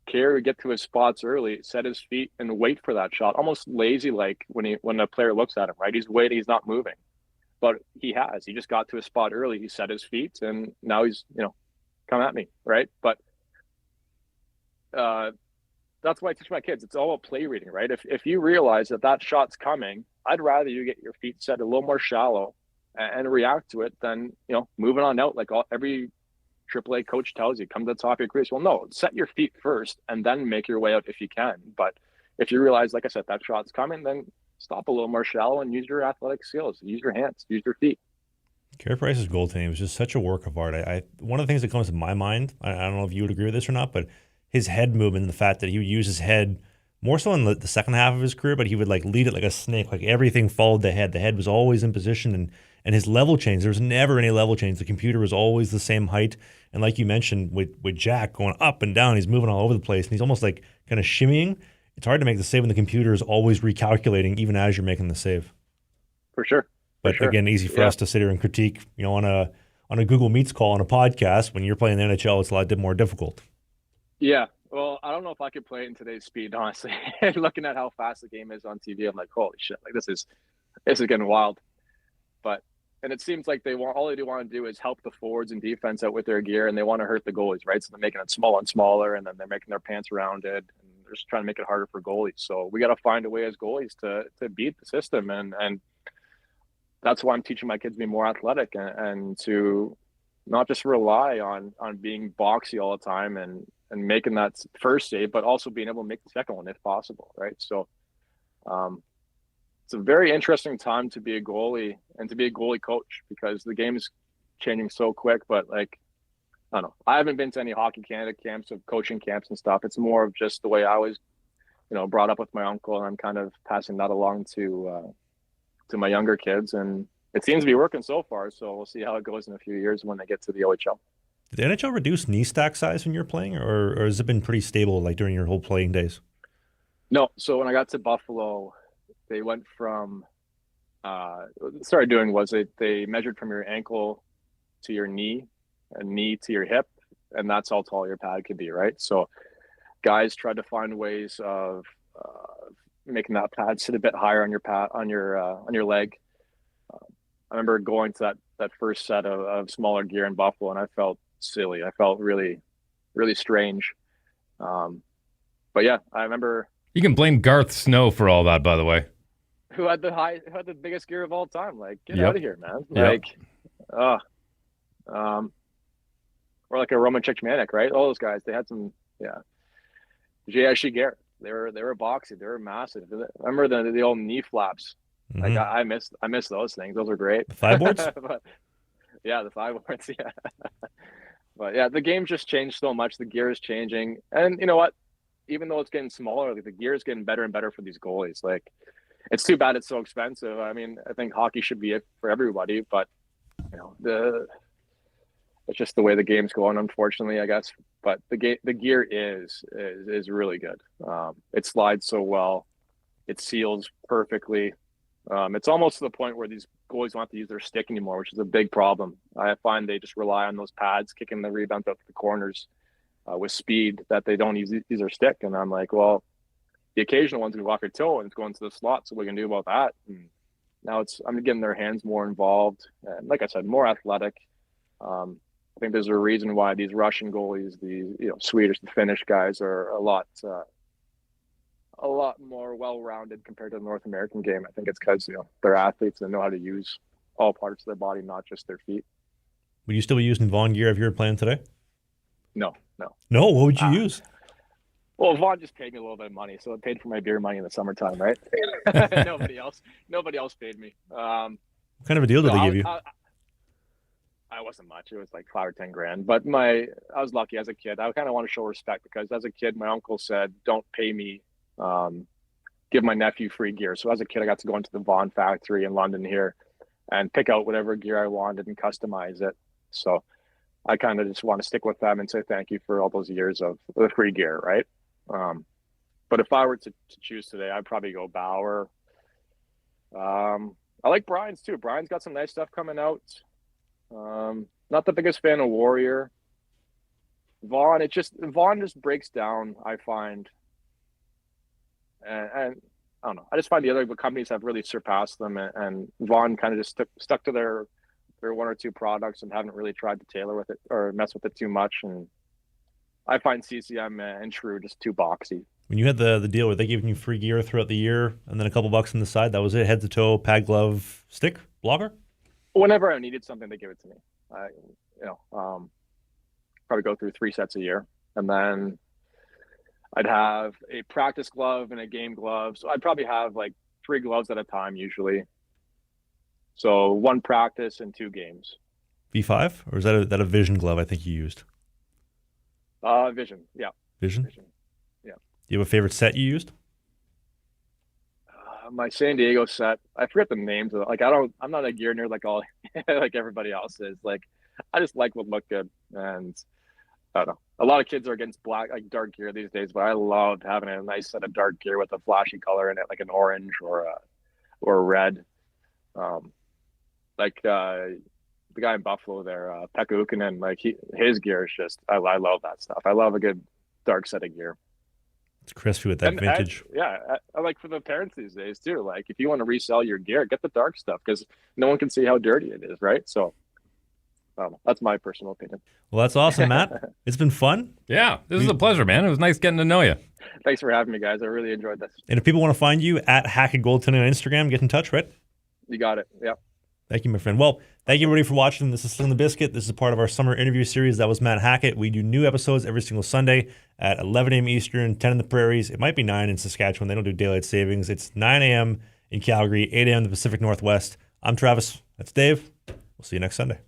Carey would get to his spots early, set his feet, and wait for that shot, almost lazy, like when a player looks at him, right? He's waiting, he's not moving, but he just got to his spot early. He set his feet, and now he's come at me, right? But that's why I teach my kids. It's all about play reading, right? If you realize that shot's coming, I'd rather you get your feet set a little more shallow and react to it than, moving on out like every AAA coach tells you, come to the top of your crease. Well, no, set your feet first and then make your way out if you can. But if you realize, like I said, that shot's coming, then stop a little more shallow and use your athletic skills. Use your hands, use your feet. Carey Price's goaltending was just such a work of art. One of the things that comes to my mind, I don't know if you would agree with this or not, but his head movement and the fact that he would use his head more so in the second half of his career, but he would like lead it like a snake. Like everything followed the head. The head was always in position, and his level change, there was never any level change. The computer was always the same height. And like you mentioned, with Jack going up and down, he's moving all over the place, and he's almost like kind of shimmying. It's hard to make the save when the computer is always recalculating, even as you're making the save. For sure. But again, easy for us to sit here and critique, on a Google Meets call on a podcast. When you're playing the NHL, it's a lot more difficult. Yeah. Well, I don't know if I could play it in today's speed, honestly. Looking at how fast the game is on TV, I'm like, holy shit, like this is getting wild. And it seems like all they want to do is help the forwards and defense out with their gear, and they want to hurt the goalies, right? So they're making it smaller and smaller, and then they're making their pants rounded, and they're just trying to make it harder for goalies. So we got to find a way as goalies to beat the system, and that's why I'm teaching my kids to be more athletic and to not just rely on being boxy all the time and making that first save, but also being able to make the second one if possible, right? So it's a very interesting time to be a goalie and to be a goalie coach, because the game is changing so quick. But I don't know. I haven't been to any Hockey Canada camps of coaching camps and stuff. It's more of just the way I was, brought up with my uncle, and I'm kind of passing that along to my younger kids, and it seems to be working so far. So we'll see how it goes in a few years when they get to the OHL. Did the NHL reduce knee stack size when you're playing, or has it been pretty stable like during your whole playing days? No. So when I got to Buffalo, they went from started doing was they measured from your ankle to your knee and knee to your hip, and that's how tall your pad could be, right? So guys tried to find ways of making that pad sit a bit higher on your pad on your leg. I remember going to that first set of smaller gear in Buffalo, and I felt silly. I felt really, really strange. But yeah, I remember. You can blame Garth Snow for all that, by the way. Who had the biggest gear of all time? Like, get out of here, man! Like, or like a Roman Cechmanek, right? All those guys, they had some, JSG Gear. They were boxy. They were massive. I remember the old knee flaps. Mm-hmm. Like I miss those things. Those are great. The thigh boards? Yeah, the thigh boards. Yeah. But yeah, the game's just changed so much. The gear is changing, and you know what? Even though it's getting smaller, like the gear is getting better and better for these goalies. Like, it's too bad it's so expensive. I mean, I think hockey should be it for everybody, but it's just the way the game's going, unfortunately, I guess. But the gear is really good. It slides so well. It seals perfectly. It's almost to the point where these goalies don't have to use their stick anymore, which is a big problem. I find they just rely on those pads, kicking the rebound out to the corners with speed, that they don't use their stick. And I'm like, well, the occasional one's going to walk their toe and it's going to the slot, so what are we going to do about that? And now I'm getting their hands more involved. And like I said, more athletic. I think there's a reason why these Russian goalies, the Swedish, the Finnish guys are a lot more well-rounded compared to the North American game. I think it's because they're athletes and know how to use all parts of their body, not just their feet. Would you still be using Vaughn Gear if you were playing today? No. No? What would you use? Well, Vaughn just paid me a little bit of money, so it paid for my beer money in the summertime, right? Nobody else paid me. What kind of a deal did they give you? I wasn't much. It was like $5 or $10 grand. But I was lucky as a kid. I kind of want to show respect, because as a kid, my uncle said, "Don't pay me. Give my nephew free gear." So as a kid, I got to go into the Vaughn factory in London here and pick out whatever gear I wanted and customize it. So I kind of just want to stick with them and say thank you for all those years of the free gear, right? But if I were to choose today, I'd probably go Bauer. I like Brian's too. Brian's got some nice stuff coming out. Not the biggest fan of Warrior. Vaughn just breaks down, I find. And I don't know. I just find the other companies have really surpassed them, and Vaughn kind of just stuck to their one or two products and haven't really tried to tailor with it or mess with it too much. And I find CCM and True just too boxy. When you had the deal where they giving you free gear throughout the year and then a couple bucks on the side, that was it? Head to toe, pad, glove, stick, blogger? Whenever I needed something, they give it to me. Probably go through 3 sets a year. And then I'd have a practice glove and a game glove. So I'd probably have like 3 gloves at a time usually. So 1 practice and 2 games. V5? Or is that a Vision glove I think you used? Vision, yeah. Vision? Yeah. Do you have a favorite set you used? My San Diego set. I forget the names of it. Like I'm not a gear nerd like all like everybody else is. Like I just like what look good, and I don't know. A lot of kids are against black, like dark gear these days, but I love having a nice set of dark gear with a flashy color in it, like an orange or a red. The guy in Buffalo there, Pekka Ukkonen, like his gear is just I love that stuff. I love a good dark set of gear. It's crispy with that vintage. I like for the parents these days too. Like if you want to resell your gear, get the dark stuff because no one can see how dirty it is, right? So that's my personal opinion. Well, that's awesome, Matt. It's been fun. Yeah, this is a pleasure, man. It was nice getting to know you. Thanks for having me, guys. I really enjoyed this. And if people want to find you at Hackett Goaltending on Instagram, get in touch, right? You got it. Yeah. Thank you, my friend. Well, thank you, everybody, for watching. This is Sling the Biscuit. This is part of our summer interview series. That was Matt Hackett. We do new episodes every single Sunday at 11 a.m. Eastern, 10 in the Prairies. It might be 9 in Saskatchewan. They don't do daylight savings. It's 9 a.m. in Calgary, 8 a.m. in the Pacific Northwest. I'm Travis. That's Dave. We'll see you next Sunday.